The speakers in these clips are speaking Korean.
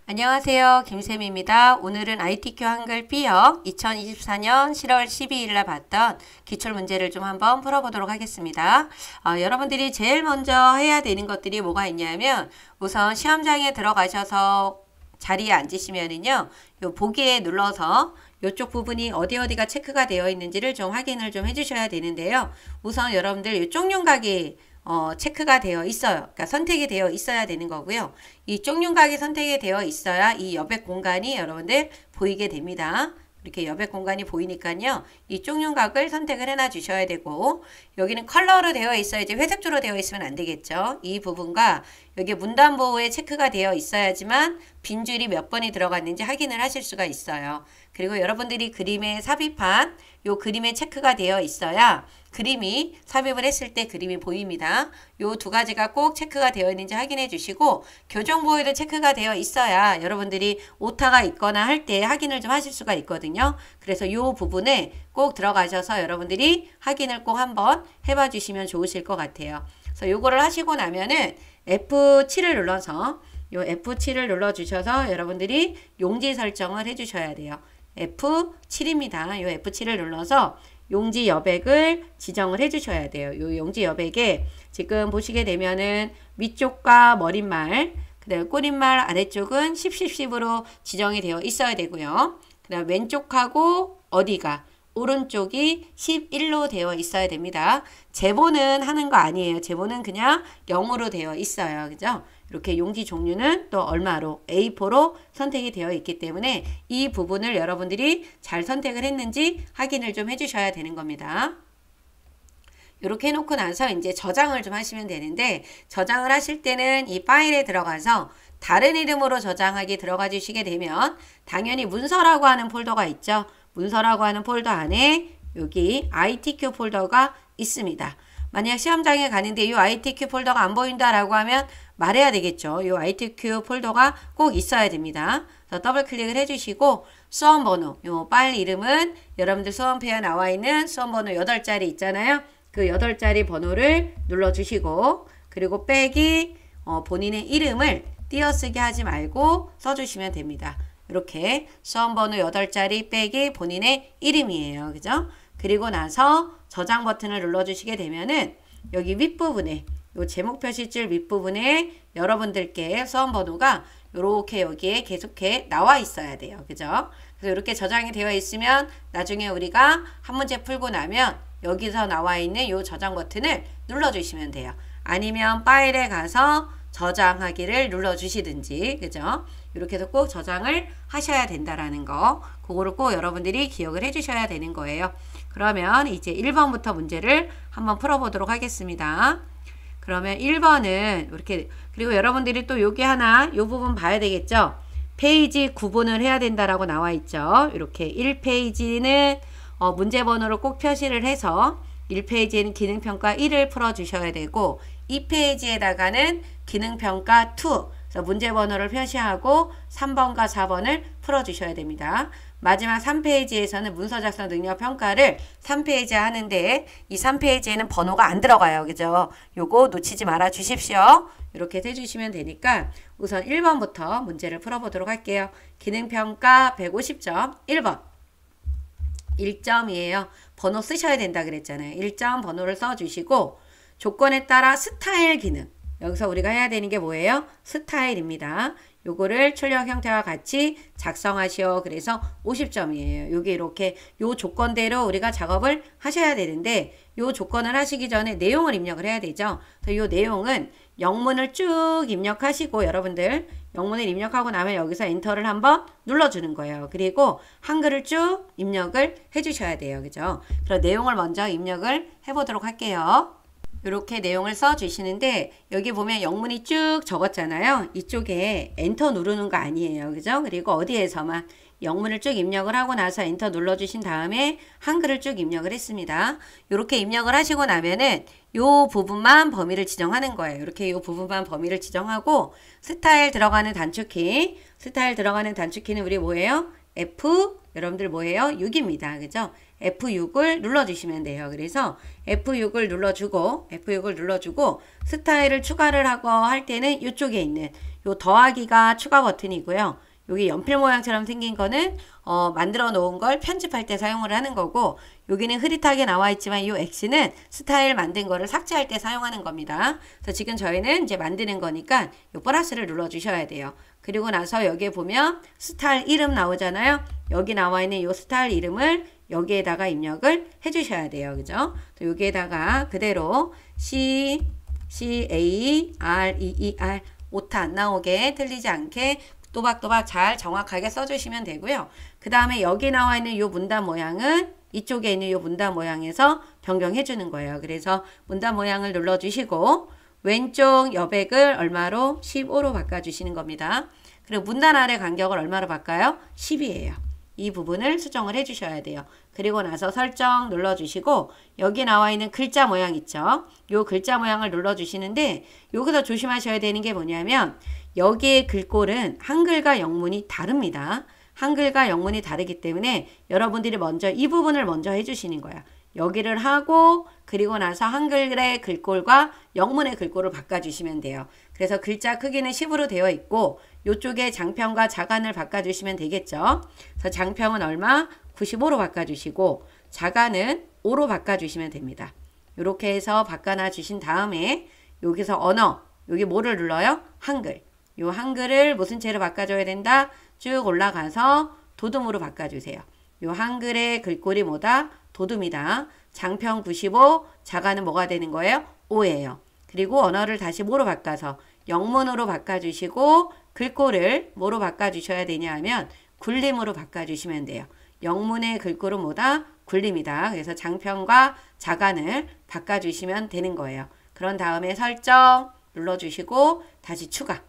안녕하세요. 김쌤입니다. 오늘은 ITQ 한글 B역 2024년 7월 12일 날 봤던 기출문제를 좀 한번 풀어보도록 하겠습니다. 여러분들이 제일 먼저 해야 되는 것들이 뭐가 있냐면 우선 시험장에 들어가셔서 자리에 앉으시면은요. 요 보기에 눌러서 이쪽 부분이 어디가 체크가 되어 있는지를 좀 확인을 좀 해주셔야 되는데요. 우선 여러분들 이 쪽윤각이 체크가 되어 있어요. 그러니까 선택이 되어 있어야 되는 거고요. 이 쪽윤각이 선택이 되어 있어야 이 여백 공간이 여러분들 보이게 됩니다. 이렇게 여백 공간이 보이니까요. 이 쪽윤각을 선택을 해놔 주셔야 되고 여기는 컬러로 되어 있어야지 회색조로 되어 있으면 안 되겠죠. 이 부분과 여기 문단보호에 체크가 되어 있어야지만 빈줄이 몇 번이 들어갔는지 확인을 하실 수가 있어요. 그리고 여러분들이 그림에 삽입한 요 그림에 체크가 되어 있어야 그림이 삽입을 했을 때 그림이 보입니다. 요 두 가지가 꼭 체크가 되어 있는지 확인해 주시고 교정보호에도 체크가 되어 있어야 여러분들이 오타가 있거나 할 때 확인을 좀 하실 수가 있거든요. 그래서 요 부분에 꼭 들어가셔서 여러분들이 확인을 꼭 한번 해봐 주시면 좋으실 것 같아요. 그래서 요거를 하시고 나면은 F7을 눌러서 요 F7을 눌러 주셔서 여러분들이 용지 설정을 해 주셔야 돼요. F7입니다. 요 F7을 눌러서 용지 여백을 지정을 해 주셔야 돼요. 요 용지 여백에 지금 보시게 되면은 위쪽과 머릿말, 그 다음에 꼬릿말 아래쪽은 10, 10, 10으로 지정이 되어 있어야 되고요. 그 다음 왼쪽하고 어디가 오른쪽이 11로 되어 있어야 됩니다. 제보는 하는 거 아니에요. 제보는 그냥 0으로 되어 있어요. 그죠? 이렇게 용지 종류는 또 얼마로 A4로 선택이 되어 있기 때문에 이 부분을 여러분들이 잘 선택을 했는지 확인을 좀 해주셔야 되는 겁니다. 이렇게 해놓고 나서 이제 저장을 좀 하시면 되는데 저장을 하실 때는 이 파일에 들어가서 다른 이름으로 저장하기 들어가 주시게 되면 당연히 문서라고 하는 폴더가 있죠. 문서라고 하는 폴더 안에 여기 ITQ 폴더가 있습니다. 만약 시험장에 가는데 이 ITQ 폴더가 안 보인다라고 하면 말해야 되겠죠. 이 ITQ 폴더가 꼭 있어야 됩니다. 그래서 더블 클릭을 해주시고 수험번호, 이 파일 이름은 여러분들 수험표에 나와 있는 수험번호 8자리 있잖아요. 그 8자리 번호를 눌러주시고 그리고 빼기 본인의 이름을 띄어쓰기 하지 말고 써주시면 됩니다. 이렇게 수험번호 8자리 빼기 본인의 이름이에요. 그죠? 그리고 나서 저장 버튼을 눌러주시게 되면은 여기 윗부분에 요 제목 표시줄 윗부분에 여러분들께 수험번호가 이렇게 여기에 계속해 나와 있어야 돼요. 그죠? 그래서 이렇게 저장이 되어 있으면 나중에 우리가 한 문제 풀고 나면 여기서 나와 있는 요 저장 버튼을 눌러주시면 돼요. 아니면 파일에 가서 저장하기를 눌러주시든지, 그죠? 이렇게 해서 꼭 저장을 하셔야 된다라는 거, 그거를 꼭 여러분들이 기억을 해주셔야 되는 거예요. 그러면 이제 1번부터 문제를 한번 풀어보도록 하겠습니다. 그러면 1번은 이렇게, 그리고 여러분들이 또 여기 하나, 요 부분 봐야 되겠죠? 페이지 구분을 해야 된다라고 나와 있죠. 이렇게 1페이지는 문제 번호를 꼭 표시를 해서 1페이지에는 기능평가 1을 풀어주셔야 되고 2페이지에다가는 기능평가 2, 그래서 문제 번호를 표시하고 3번과 4번을 풀어주셔야 됩니다. 마지막 3페이지에서는 문서 작성 능력 평가를 3페이지에 하는데 이 3페이지에는 번호가 안 들어가요. 그죠? 요거 놓치지 말아 주십시오. 이렇게 해주시면 되니까 우선 1번부터 문제를 풀어보도록 할게요. 기능평가 150점 1번 1점이에요. 번호 쓰셔야 된다 그랬잖아요. 1점 번호를 써주시고 조건에 따라 스타일 기능, 여기서 우리가 해야 되는 게 뭐예요? 스타일입니다. 요거를 출력 형태와 같이 작성하시오. 그래서 50점이에요. 요게 이렇게 요 조건대로 우리가 작업을 하셔야 되는데 요 조건을 하시기 전에 내용을 입력을 해야 되죠. 그래서 요 내용은 영문을 쭉 입력하시고 여러분들 영문을 입력하고 나면 여기서 엔터를 한번 눌러주는 거예요. 그리고 한글을 쭉 입력을 해주셔야 돼요. 그죠? 그럼 내용을 먼저 입력을 해보도록 할게요. 이렇게 내용을 써주시는데 여기 보면 영문이 쭉 적었잖아요. 이쪽에 엔터 누르는 거 아니에요. 그죠? 그리고 어디에서만 영문을 쭉 입력을 하고 나서 엔터 눌러주신 다음에 한글을 쭉 입력을 했습니다. 이렇게 입력을 하시고 나면은 요 부분만 범위를 지정하는 거예요. 이렇게 요 부분만 범위를 지정하고 스타일 들어가는 단축키, 스타일 들어가는 단축키는 우리 뭐예요? F, 여러분들 뭐예요? 6입니다. 그죠? F6을 눌러주시면 돼요. 그래서 F6을 눌러주고 스타일을 추가를 하고 할 때는 이쪽에 있는 요 더하기가 추가 버튼이고요. 여기 연필 모양처럼 생긴 거는 만들어 놓은 걸 편집할 때 사용을 하는 거고, 여기는 흐릿하게 나와 있지만 이 X는 스타일 만든 거를 삭제할 때 사용하는 겁니다. 그래서 지금 저희는 이제 만드는 거니까 이 플러스를 눌러 주셔야 돼요. 그리고 나서 여기에 보면 스타일 이름 나오잖아요. 여기 나와 있는 이 스타일 이름을 여기에다가 입력을 해 주셔야 돼요. 그죠? 여기에다가 그대로 CAREER 오타 안 나오게, 틀리지 않게 또박또박 잘 정확하게 써주시면 되고요. 그 다음에 여기 나와 있는 이 문단 모양은 이쪽에 있는 이 문단 모양에서 변경해 주는 거예요. 그래서 문단 모양을 눌러주시고 왼쪽 여백을 얼마로? 15로 바꿔주시는 겁니다. 그리고 문단 아래 간격을 얼마로 바꿔요? 10이에요. 이 부분을 수정을 해 주셔야 돼요. 그리고 나서 설정 눌러주시고 여기 나와 있는 글자 모양 있죠? 요 글자 모양을 눌러주시는데 여기서 조심하셔야 되는 게 뭐냐면 여기의 글꼴은 한글과 영문이 다릅니다. 한글과 영문이 다르기 때문에 여러분들이 먼저 이 부분을 먼저 해주시는 거야. 여기를 하고 그리고 나서 한글의 글꼴과 영문의 글꼴을 바꿔주시면 돼요. 그래서 글자 크기는 10으로 되어 있고 이쪽에 장평과 자간을 바꿔주시면 되겠죠. 그래서 장평은 얼마? 95로 바꿔주시고 자간은 5로 바꿔주시면 됩니다. 이렇게 해서 바꿔놔 주신 다음에 여기서 언어, 여기 뭐를 눌러요? 한글. 요 한글을 무슨 채로 바꿔줘야 된다? 쭉 올라가서 도둠으로 바꿔주세요. 요 한글의 글꼴이 뭐다? 도둠이다. 장평 95, 자가는 뭐가 되는 거예요? 5예요. 그리고 언어를 다시 뭐로 바꿔서 영문으로 바꿔주시고 글꼴을 뭐로 바꿔주셔야 되냐 하면 굴림으로 바꿔주시면 돼요. 영문의 글꼴은 뭐다? 굴림이다. 그래서 장평과 자간을 바꿔주시면 되는 거예요. 그런 다음에 설정 눌러주시고 다시 추가.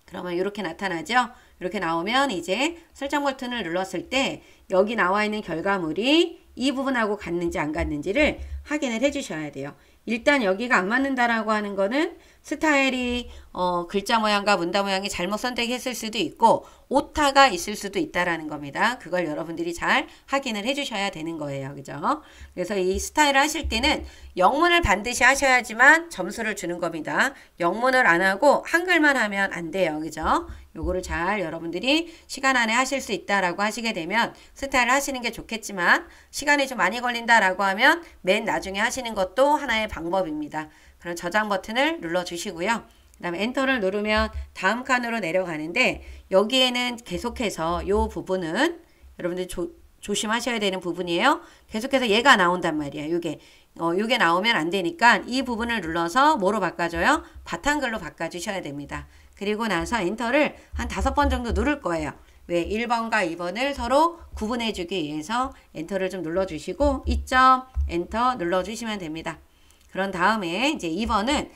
그러면 이렇게 나타나죠? 이렇게 나오면 이제 설정 버튼을 눌렀을 때 여기 나와 있는 결과물이 이 부분하고 같는지 안 같는지를 확인을 해 주셔야 돼요. 일단 여기가 안 맞는다라고 하는 거는 스타일이 글자 모양과 문단 모양이 잘못 선택했을 수도 있고 오타가 있을 수도 있다라는 겁니다. 그걸 여러분들이 잘 확인을 해주셔야 되는 거예요. 그죠? 그래서 이 스타일을 하실 때는 영문을 반드시 하셔야지만 점수를 주는 겁니다. 영문을 안 하고 한글만 하면 안 돼요. 그죠? 요거를 잘 여러분들이 시간 안에 하실 수 있다라고 하시게 되면 스타일을 하시는 게 좋겠지만 시간이 좀 많이 걸린다라고 하면 맨 나중에 하시는 것도 하나의 방법입니다. 그럼 저장 버튼을 눌러주시고요. 그 다음에 엔터를 누르면 다음 칸으로 내려가는데 여기에는 계속해서 이 부분은 여러분들 조심하셔야 되는 부분이에요. 계속해서 얘가 나온단 말이에요. 요게 나오면 안 되니까 이 부분을 눌러서 뭐로 바꿔줘요? 바탕글로 바꿔주셔야 됩니다. 그리고 나서 엔터를 한 5번 정도 누를 거예요. 왜? 1번과 2번을 서로 구분해 주기 위해서 엔터를 좀 눌러주시고 2점 엔터 눌러주시면 됩니다. 그런 다음에 이제 2번은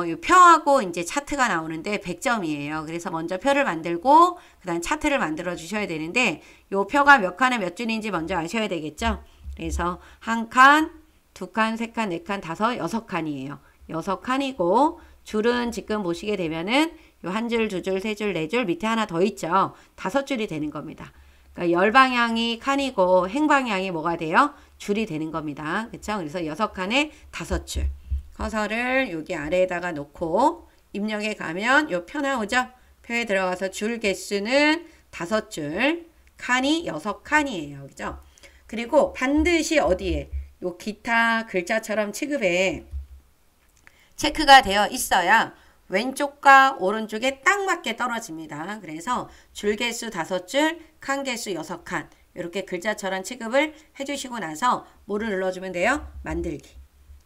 요 표하고 이제 차트가 나오는데 100점이에요. 그래서 먼저 표를 만들고 그다음 차트를 만들어 주셔야 되는데 요 표가 몇 칸에 몇 줄인지 먼저 아셔야 되겠죠. 그래서 한 칸, 두 칸, 세 칸, 네 칸, 다섯, 6칸이에요. 6칸이고 줄은 지금 보시게 되면은 요 한 줄, 두 줄, 세 줄, 네 줄 밑에 하나 더 있죠. 5줄이 되는 겁니다. 그러니까 열 방향이 칸이고 행 방향이 뭐가 돼요? 줄이 되는 겁니다. 그렇죠? 그래서 6칸에 5줄. 커서를 여기 아래에다가 놓고 입력에 가면 요 표 나오죠? 표에 들어가서 줄 개수는 5줄, 칸이 6칸이에요. 그죠? 그리고 반드시 어디에? 요 기타 글자처럼 취급에 체크가 되어 있어야 왼쪽과 오른쪽에 딱 맞게 떨어집니다. 그래서 줄 개수 5줄, 칸 개수 6칸 이렇게 글자처럼 취급을 해주시고 나서 뭐를 눌러주면 돼요? 만들기.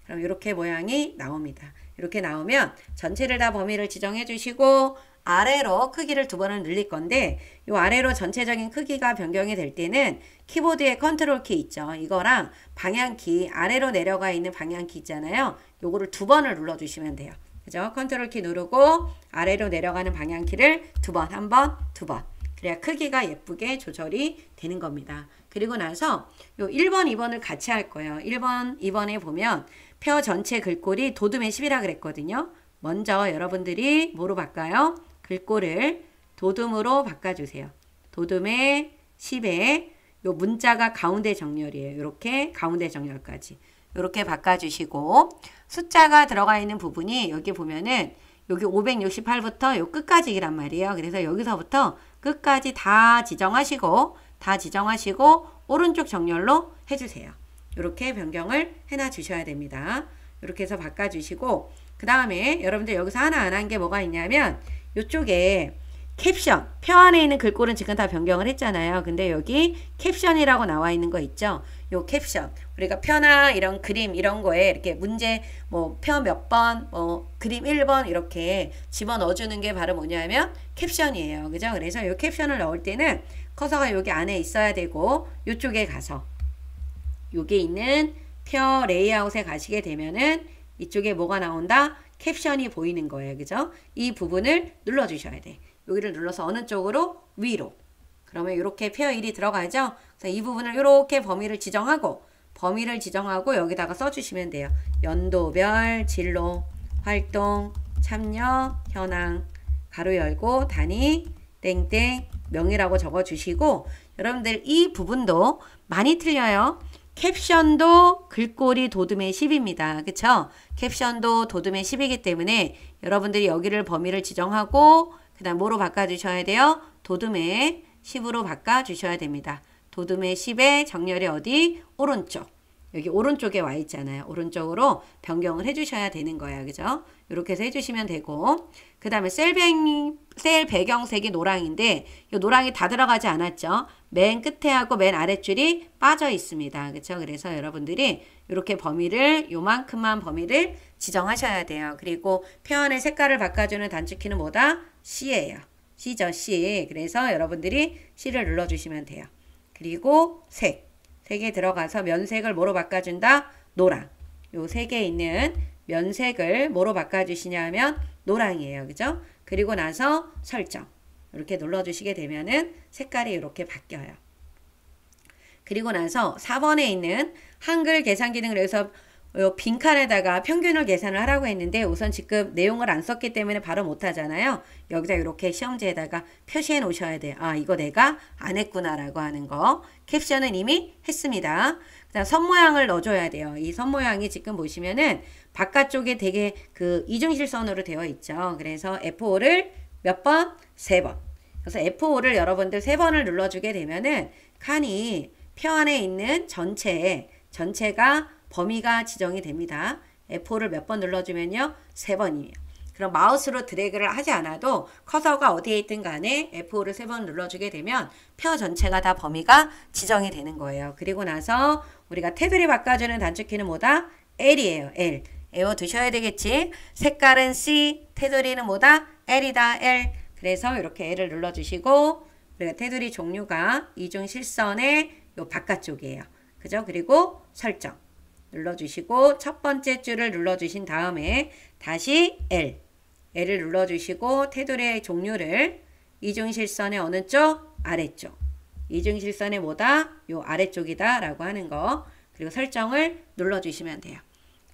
그럼 이렇게 모양이 나옵니다. 이렇게 나오면 전체를 다 범위를 지정해 주시고 아래로 크기를 2번을 늘릴 건데 이 아래로 전체적인 크기가 변경이 될 때는 키보드에 컨트롤 키 있죠. 이거랑 방향키 아래로 내려가 있는 방향키 있잖아요. 요거를 2번을 눌러주시면 돼요. 그죠? 컨트롤 키 누르고 아래로 내려가는 방향키를 2번, 1번, 2번. 그래야 크기가 예쁘게 조절이 되는 겁니다. 그리고 나서 요 1번, 2번을 같이 할 거예요. 1번, 2번에 보면 표 전체 글꼴이 도둠의 10이라 그랬거든요. 먼저 여러분들이 뭐로 바꿔요? 글꼴을 도둠으로 바꿔주세요. 도둠의 10에 요 문자가 가운데 정렬이에요. 이렇게 가운데 정렬까지. 이렇게 바꿔주시고 숫자가 들어가 있는 부분이 여기 보면은 여기 568부터 요 끝까지란 말이에요. 그래서 여기서부터 끝까지 다 지정하시고 오른쪽 정렬로 해주세요. 이렇게 변경을 해놔 주셔야 됩니다. 이렇게 해서 바꿔주시고 그 다음에 여러분들 여기서 하나 안 한 게 뭐가 있냐면 이쪽에 캡션, 표 안에 있는 글꼴은 지금 다 변경을 했잖아요. 근데 여기 캡션이라고 나와 있는 거 있죠? 요 캡션. 우리가 표나 이런 그림 이런 거에 이렇게 문제 뭐 표 몇 번, 뭐 그림 1번 이렇게 집어넣어 주는 게 바로 뭐냐면 캡션이에요. 그죠? 그래서 요 캡션을 넣을 때는 커서가 여기 안에 있어야 되고 요쪽에 가서 여기 있는 표 레이아웃에 가시게 되면은 이쪽에 뭐가 나온다? 캡션이 보이는 거예요. 그죠? 이 부분을 눌러 주셔야 돼. 여기를 눌러서 어느 쪽으로? 위로. 그러면 이렇게 표 1이 들어가죠? 그래서 이 부분을 이렇게 범위를 지정하고 여기다가 써주시면 돼요. 연도별, 진로, 활동, 참여, 현황, 가로 열고 단위, 땡땡, 명이라고 적어주시고 여러분들 이 부분도 많이 틀려요. 캡션도 글꼴이 도둠의 10입니다. 그쵸? 캡션도 도둠의 10이기 때문에 여러분들이 여기를 범위를 지정하고 그 다음 뭐로 바꿔주셔야 돼요? 도둠의 10으로 바꿔주셔야 됩니다. 도둠의 10의 정렬이 어디? 오른쪽. 여기 오른쪽에 와 있잖아요. 오른쪽으로 변경을 해주셔야 되는 거예요. 그죠? 이렇게 해서 해주시면 되고 그 다음에 셀 배경색이 노랑인데 이 노랑이 다 들어가지 않았죠? 맨 끝에 하고 맨 아랫줄이 빠져 있습니다. 그렇죠? 그래서 여러분들이 이렇게 범위를 요만큼만 범위를 지정하셔야 돼요. 그리고 표현의 색깔을 바꿔주는 단축키는 뭐다? C예요. C죠, C. 그래서 여러분들이 C를 눌러주시면 돼요. 그리고 색에 들어가서 면색을 뭐로 바꿔준다? 노랑. 요 색에 있는 면색을 뭐로 바꿔주시냐면 노랑이에요. 그죠? 그리고 나서 설정. 이렇게 눌러주시게 되면은 색깔이 이렇게 바뀌어요. 그리고 나서 4번에 있는 한글 계산 기능을 여기서 요 빈칸에다가 평균을 계산을 하라고 했는데 우선 지금 내용을 안 썼기 때문에 바로 못 하잖아요. 여기다 이렇게 시험지에다가 표시해 놓으셔야 돼요. 아, 이거 내가 안 했구나 라고 하는 거. 캡션은 이미 했습니다. 그다음 선 모양을 넣어줘야 돼요. 이 선 모양이 지금 보시면은 바깥쪽에 되게 그 이중실선으로 되어 있죠. 그래서 F5를 몇 번? 3번. 그래서 F5를 여러분들 3번을 눌러주게 되면은 칸이 표 안에 있는 전체가 범위가 지정이 됩니다. F5를 몇 번 눌러주면요? 3번이에요. 그럼 마우스로 드래그를 하지 않아도 커서가 어디에 있든 간에 F5를 3번 눌러주게 되면 표 전체가 다 범위가 지정이 되는 거예요. 그리고 나서 우리가 테두리 바꿔주는 단축키는 뭐다? L이에요. L. 외워두셔야 되겠지? 색깔은 C, 테두리는 뭐다? L이다. L. 그래서 이렇게 L을 눌러주시고 우리가 테두리 종류가 이중 실선의 요 바깥쪽이에요. 그죠? 그리고 설정. 눌러주시고 첫 번째 줄을 눌러주신 다음에 다시 L을 눌러주시고 테두리의 종류를 이중실선의 어느 쪽? 아래쪽. 이중실선의 뭐다? 요 아래쪽이다 라고 하는 거. 그리고 설정을 눌러주시면 돼요.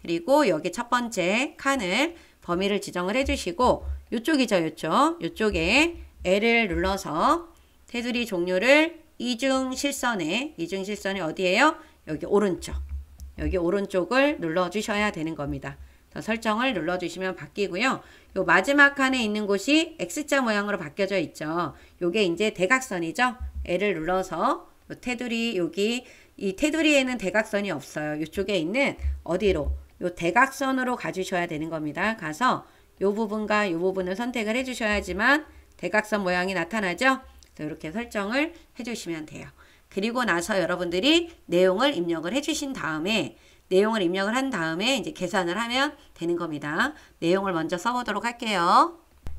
그리고 여기 첫 번째 칸을 범위를 지정을 해주시고 요쪽이죠. 요쪽에 L을 눌러서 테두리 종류를 이중실선이 어디예요? 여기 오른쪽. 여기 오른쪽을 눌러주셔야 되는 겁니다. 설정을 눌러주시면 바뀌고요. 요 마지막 칸에 있는 곳이 X자 모양으로 바뀌어져 있죠. 요게 이제 대각선이죠. L을 눌러서 요 테두리 여기 이 테두리에는 대각선이 없어요. 이쪽에 있는 어디로? 요 대각선으로 가주셔야 되는 겁니다. 가서 요 부분과 요 부분을 선택을 해주셔야지만 대각선 모양이 나타나죠. 이렇게 설정을 해주시면 돼요. 그리고 나서 여러분들이 내용을 입력을 해주신 다음에 내용을 한 다음에 이제 계산을 하면 되는 겁니다. 내용을 먼저 써보도록 할게요.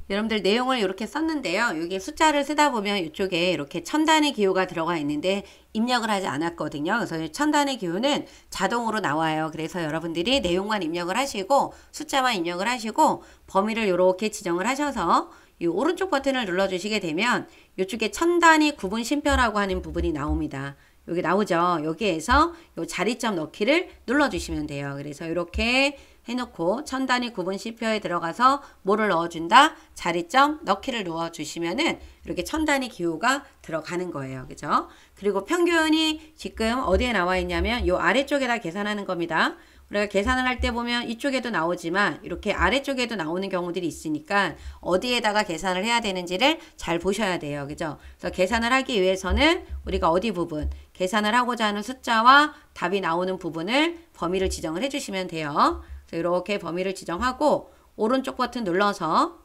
여러분들 내용을 이렇게 썼는데요. 여기 숫자를 쓰다 보면 이쪽에 이렇게 첨단의 기호가 들어가 있는데 입력을 하지 않았거든요. 그래서 첨단의 기호는 자동으로 나와요. 그래서 여러분들이 내용만 입력을 하시고 숫자만 입력을 하시고 범위를 이렇게 지정을 하셔서 이 오른쪽 버튼을 눌러주시게 되면 이쪽에 첨단위 구분 심표라고 하는 부분이 나옵니다. 여기 나오죠. 여기에서 요 자리점 넣기를 눌러주시면 돼요. 그래서 이렇게 해놓고 천 단위 구분 C표에 들어가서 뭐를 넣어준다? 자리점 넣기를 넣어주시면은 이렇게 천 단위 기호가 들어가는 거예요. 그죠? 그리고 평균이 지금 어디에 나와 있냐면 요 아래쪽에다 계산하는 겁니다. 우리가 계산을 할 때 보면 이쪽에도 나오지만 이렇게 아래쪽에도 나오는 경우들이 있으니까 어디에다가 계산을 해야 되는지를 잘 보셔야 돼요. 그죠? 그래서 계산을 하기 위해서는 우리가 어디 부분, 계산을 하고자 하는 숫자와 답이 나오는 부분을 범위를 지정을 해주시면 돼요. 이렇게 범위를 지정하고 오른쪽 버튼 눌러서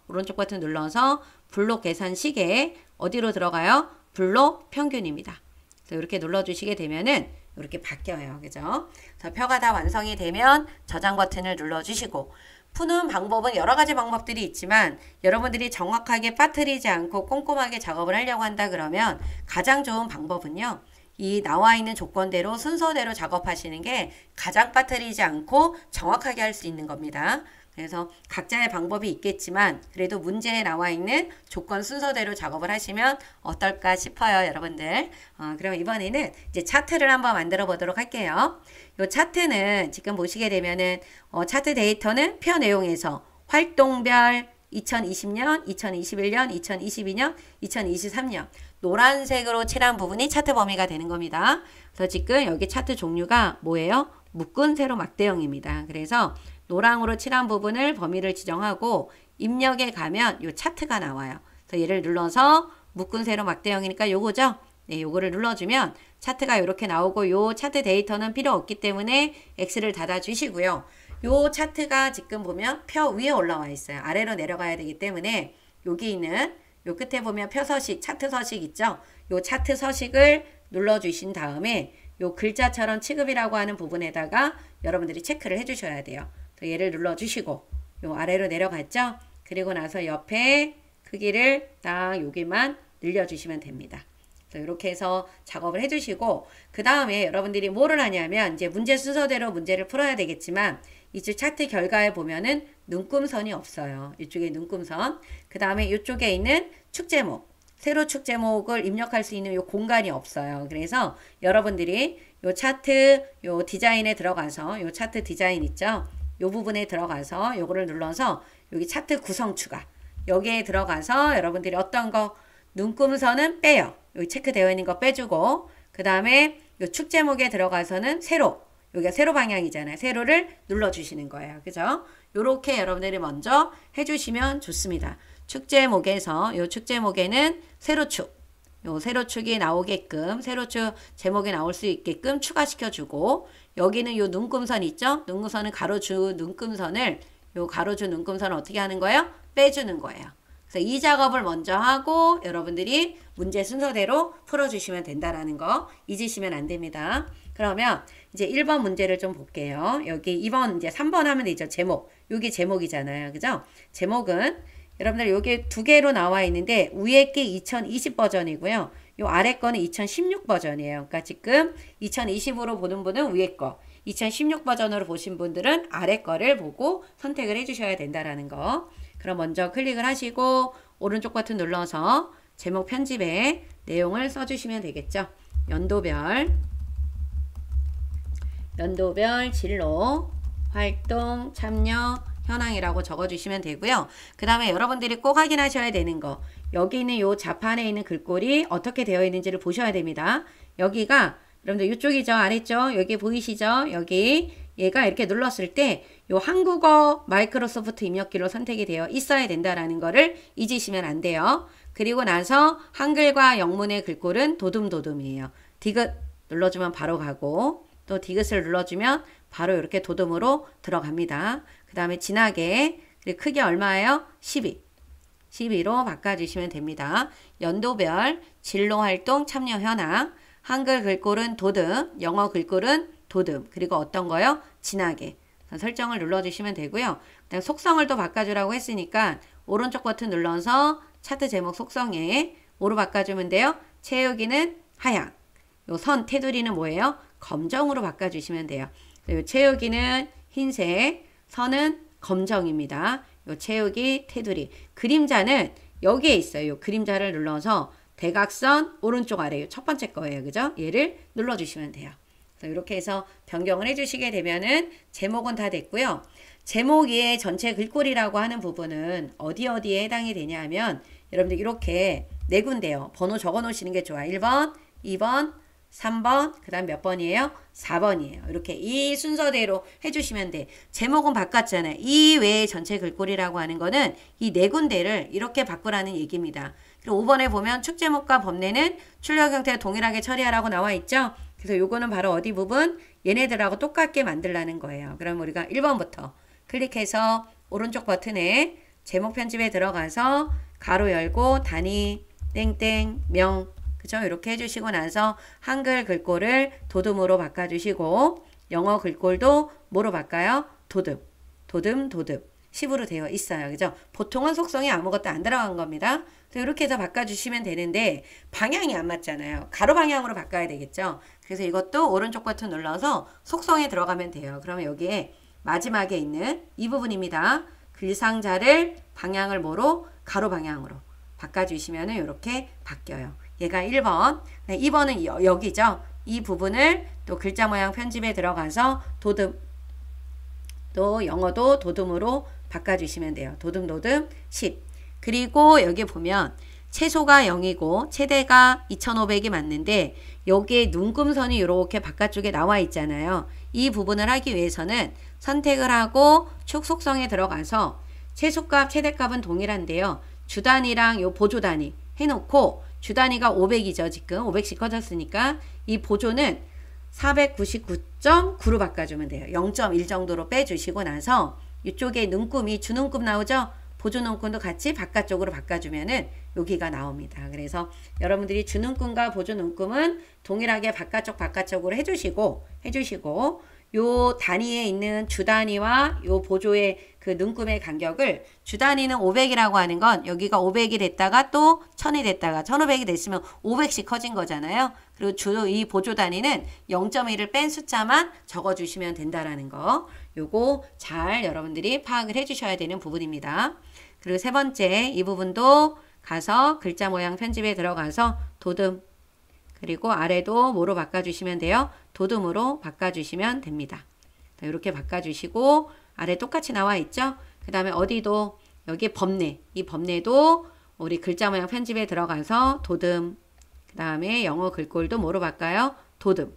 블록 계산식에 어디로 들어가요? 블록 평균입니다. 그래서 이렇게 눌러주시게 되면은 이렇게 바뀌어요. 그죠? 그래서 표가 다 완성이 되면 저장 버튼을 눌러주시고 푸는 방법은 여러 가지 방법들이 있지만 여러분들이 정확하게 빠뜨리지 않고 꼼꼼하게 작업을 하려고 한다 그러면 가장 좋은 방법은요. 이 나와 있는 조건대로 순서대로 작업하시는 게 가장 빠뜨리지 않고 정확하게 할 수 있는 겁니다. 그래서 각자의 방법이 있겠지만 그래도 문제에 나와 있는 조건 순서대로 작업을 하시면 어떨까 싶어요, 여러분들. 그럼 이번에는 이제 차트를 한번 만들어 보도록 할게요. 이 차트는 지금 보시게 되면은 차트 데이터는 표 내용에서 활동별 2020년, 2021년, 2022년, 2023년 노란색으로 칠한 부분이 차트 범위가 되는 겁니다. 그래서 지금 여기 차트 종류가 뭐예요? 묶은 세로 막대형입니다. 그래서 노랑으로 칠한 부분을 범위를 지정하고 입력에 가면 이 차트가 나와요. 그래서 얘를 눌러서 묶은 세로 막대형이니까 요거죠? 네, 요거를 눌러주면 차트가 이렇게 나오고 요 차트 데이터는 필요 없기 때문에 X를 닫아 주시고요. 요 차트가 지금 보면 표 위에 올라와 있어요. 아래로 내려가야 되기 때문에 여기 있는 요 끝에 보면 표 서식, 차트 서식 있죠? 요 차트 서식을 눌러주신 다음에 요 글자처럼 취급이라고 하는 부분에다가 여러분들이 체크를 해주셔야 돼요. 얘를 눌러주시고 요 아래로 내려갔죠? 그리고 나서 옆에 크기를 딱 여기만 늘려주시면 됩니다. 이렇게 해서 작업을 해주시고 그 다음에 여러분들이 뭐를 하냐면 이제 문제 순서대로 문제를 풀어야 되겠지만 이쪽 차트 결과에 보면은 눈금선이 없어요. 이쪽에 눈금선. 그 다음에 이쪽에 있는 축 제목, 세로 축 제목을 입력할 수 있는 요 공간이 없어요. 그래서 여러분들이 요 차트 요 디자인에 들어가서 요 차트 디자인 있죠? 요 부분에 들어가서 요거를 눌러서 여기 차트 구성 추가 여기에 들어가서 여러분들이 어떤 거 눈금선은 빼요. 여기 체크되어 있는 거 빼주고 그 다음에 요 축 제목에 들어가서는 세로 여기가 세로 방향이잖아요. 세로를 눌러주시는 거예요. 그죠? 요렇게 여러분들이 먼저 해주시면 좋습니다. 축 제목에서 요 축 제목에는 세로축 요 세로축이 나오게끔 세로축 제목이 나올 수 있게끔 추가시켜주고 여기는 요 눈금선 있죠? 눈금선은 가로주 눈금선을 요 가로주 눈금선을 어떻게 하는 거예요? 빼주는 거예요. 그래서 이 작업을 먼저 하고 여러분들이 문제 순서대로 풀어주시면 된다라는 거 잊으시면 안 됩니다. 그러면 이제 1번 문제를 좀 볼게요. 여기 2번 이제 3번 하면 되죠. 제목. 여기 제목이잖아요. 그죠? 제목은 여러분들 여기 두 개로 나와 있는데 위에 게 2020 버전이고요. 요 아래 거는 2016 버전이에요. 그러니까 지금 2020으로 보는 분은 위에 거, 2016 버전으로 보신 분들은 아래 거를 보고 선택을 해주셔야 된다라는 거. 그럼 먼저 클릭을 하시고 오른쪽 버튼 눌러서 제목 편집에 내용을 써주시면 되겠죠. 연도별 진로, 활동, 참여, 현황이라고 적어주시면 되고요. 그 다음에 여러분들이 꼭 확인하셔야 되는 거 여기 있는 요 좌판에 있는 글꼴이 어떻게 되어 있는지를 보셔야 됩니다. 여기가 여러분들 이쪽이죠. 아래쪽 여기 보이시죠? 여기 얘가 이렇게 눌렀을 때 요 한국어 마이크로소프트 입력기로 선택이 되어 있어야 된다라는 거를 잊으시면 안 돼요. 그리고 나서 한글과 영문의 글꼴은 도둠도둠이에요. 디귿 눌러주면 바로 가고 또 디귿을 눌러주면 바로 이렇게 도둠으로 들어갑니다. 그 다음에 진하게 그리고 크기 얼마예요? 12로 바꿔주시면 됩니다. 연도별 진로활동 참여 현황 한글 글꼴은 도둠 영어 글꼴은 도둠 그리고 어떤 거요? 진하게 설정을 눌러주시면 되고요. 그다음 속성을 또 바꿔주라고 했으니까 오른쪽 버튼 눌러서 차트 제목 속성에 뭐로 바꿔주면 돼요? 채우기는 하양 요 선 테두리는 뭐예요? 검정으로 바꿔주시면 돼요. 요 채우기는 흰색 선은 검정입니다. 요 채우기 테두리 그림자는 여기에 있어요. 요 그림자를 눌러서 대각선 오른쪽 아래 첫 번째 거예요. 그죠? 얘를 눌러주시면 돼요. 그래서 이렇게 해서 변경을 해주시게 되면은 제목은 다 됐고요. 제목 위에 전체 글꼴이라고 하는 부분은 어디에 해당이 되냐 하면 여러분들 이렇게 네 군데요. 번호 적어 놓으시는 게 좋아요. 1번, 2번, 3번, 그 다음 몇 번이에요? 4번이에요. 이렇게 이 순서대로 해주시면 돼. 제목은 바꿨잖아요. 이 외에 전체 글꼴이라고 하는 거는 이 네 군데를 이렇게 바꾸라는 얘기입니다. 그리고 5번에 보면 축제목과 법례는 출력 형태와 동일하게 처리하라고 나와 있죠. 그래서 요거는 바로 어디 부분? 얘네들하고 똑같게 만들라는 거예요. 그럼 우리가 1번부터 클릭해서 오른쪽 버튼에 제목 편집에 들어가서 가로 열고 단위 땡땡 명 그죠? 이렇게 해주시고 나서 한글 글꼴을 도듬으로 바꿔주시고 영어 글꼴도 뭐로 바꿔요? 도듬 10으로 되어 있어요. 그죠? 보통은 속성이 아무것도 안 들어간 겁니다. 그래서 이렇게 해서 바꿔주시면 되는데 방향이 안 맞잖아요. 가로 방향으로 바꿔야 되겠죠? 그래서 이것도 오른쪽 버튼 눌러서 속성에 들어가면 돼요. 그러면 여기에 마지막에 있는 이 부분입니다. 글상자를 방향을 뭐로? 가로 방향으로 바꿔주시면 이렇게 바뀌어요. 얘가 1번, 2번은 여기죠. 이 부분을 또 글자 모양 편집에 들어가서 도듬, 또 영어도 도듬으로 바꿔주시면 돼요. 도듬 10. 그리고 여기 보면 최소가 0이고 최대가 2500이 맞는데 여기에 눈금선이 이렇게 바깥쪽에 나와 있잖아요. 이 부분을 하기 위해서는 선택을 하고 축 속성에 들어가서 최소값 최대값은 동일한데요. 주단위랑 요 보조단위 해놓고 주단위가 500이죠. 지금 500씩 커졌으니까 이 보조는 499.9로 바꿔주면 돼요. 0.1 정도로 빼주시고 나서 이쪽에 눈금이 주눈금 나오죠. 보조 눈금도 같이 바깥쪽으로 바꿔주면은 여기가 나옵니다. 그래서 여러분들이 주눈금과 보조 눈금은 동일하게 바깥쪽으로 해주시고 요 단위에 있는 주단위와 요 보조의 그 눈금의 간격을 주단위는 500이라고 하는 건 여기가 500이 됐다가 또 1000이 됐다가 1500이 됐으면 500씩 커진 거잖아요. 그리고 이 보조 단위는 0.1을 뺀 숫자만 적어주시면 된다라는 거. 요거 잘 여러분들이 파악을 해주셔야 되는 부분입니다. 그리고 세 번째 이 부분도 가서 글자 모양 편집에 들어가서 도듬 그리고 아래도 뭐로 바꿔주시면 돼요? 도듬으로 바꿔주시면 됩니다. 이렇게 바꿔주시고 아래 똑같이 나와 있죠? 그 다음에 어디도 여기 법례 이 법례도 우리 글자 모양 편집에 들어가서 도듬 그 다음에 영어 글꼴도 뭐로 바꿔요? 도듬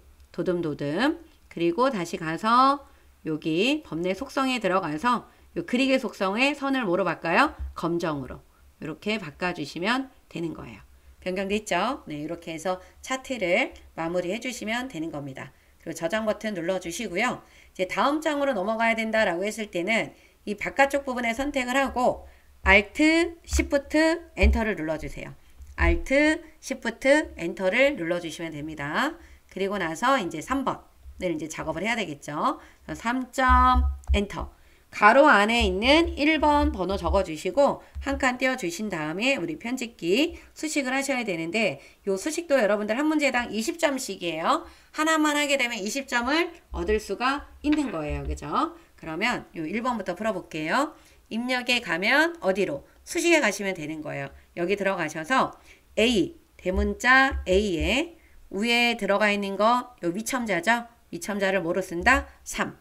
그리고 다시 가서 여기 법례 속성에 들어가서 요 그리기 속성의 선을 뭐로 바꿔요? 검정으로 이렇게 바꿔주시면 되는 거예요. 변경됐죠? 네, 이렇게 해서 차트를 마무리해 주시면 되는 겁니다. 그리고 저장 버튼 눌러주시고요. 이제 다음 장으로 넘어가야 된다라고 했을 때는 이 바깥쪽 부분에 선택을 하고 Alt, Shift, Enter를 눌러주세요. Alt, Shift, Enter를 눌러주시면 됩니다. 그리고 나서 이제 3번을 이제 작업을 해야 되겠죠. 3점 엔터. 가로 안에 있는 1번 번호 적어주시고 한 칸 띄워주신 다음에 우리 편집기 수식을 하셔야 되는데 요 수식도 여러분들 한 문제당 20점씩이에요. 하나만 하게 되면 20점을 얻을 수가 있는 거예요. 그죠? 그러면 요 1번부터 풀어볼게요. 입력에 가면 어디로? 수식에 가시면 되는 거예요. 여기 들어가셔서 A, 대문자 A에 위에 들어가 있는 거 요 위첨자죠? 위첨자를 뭐로 쓴다? 3.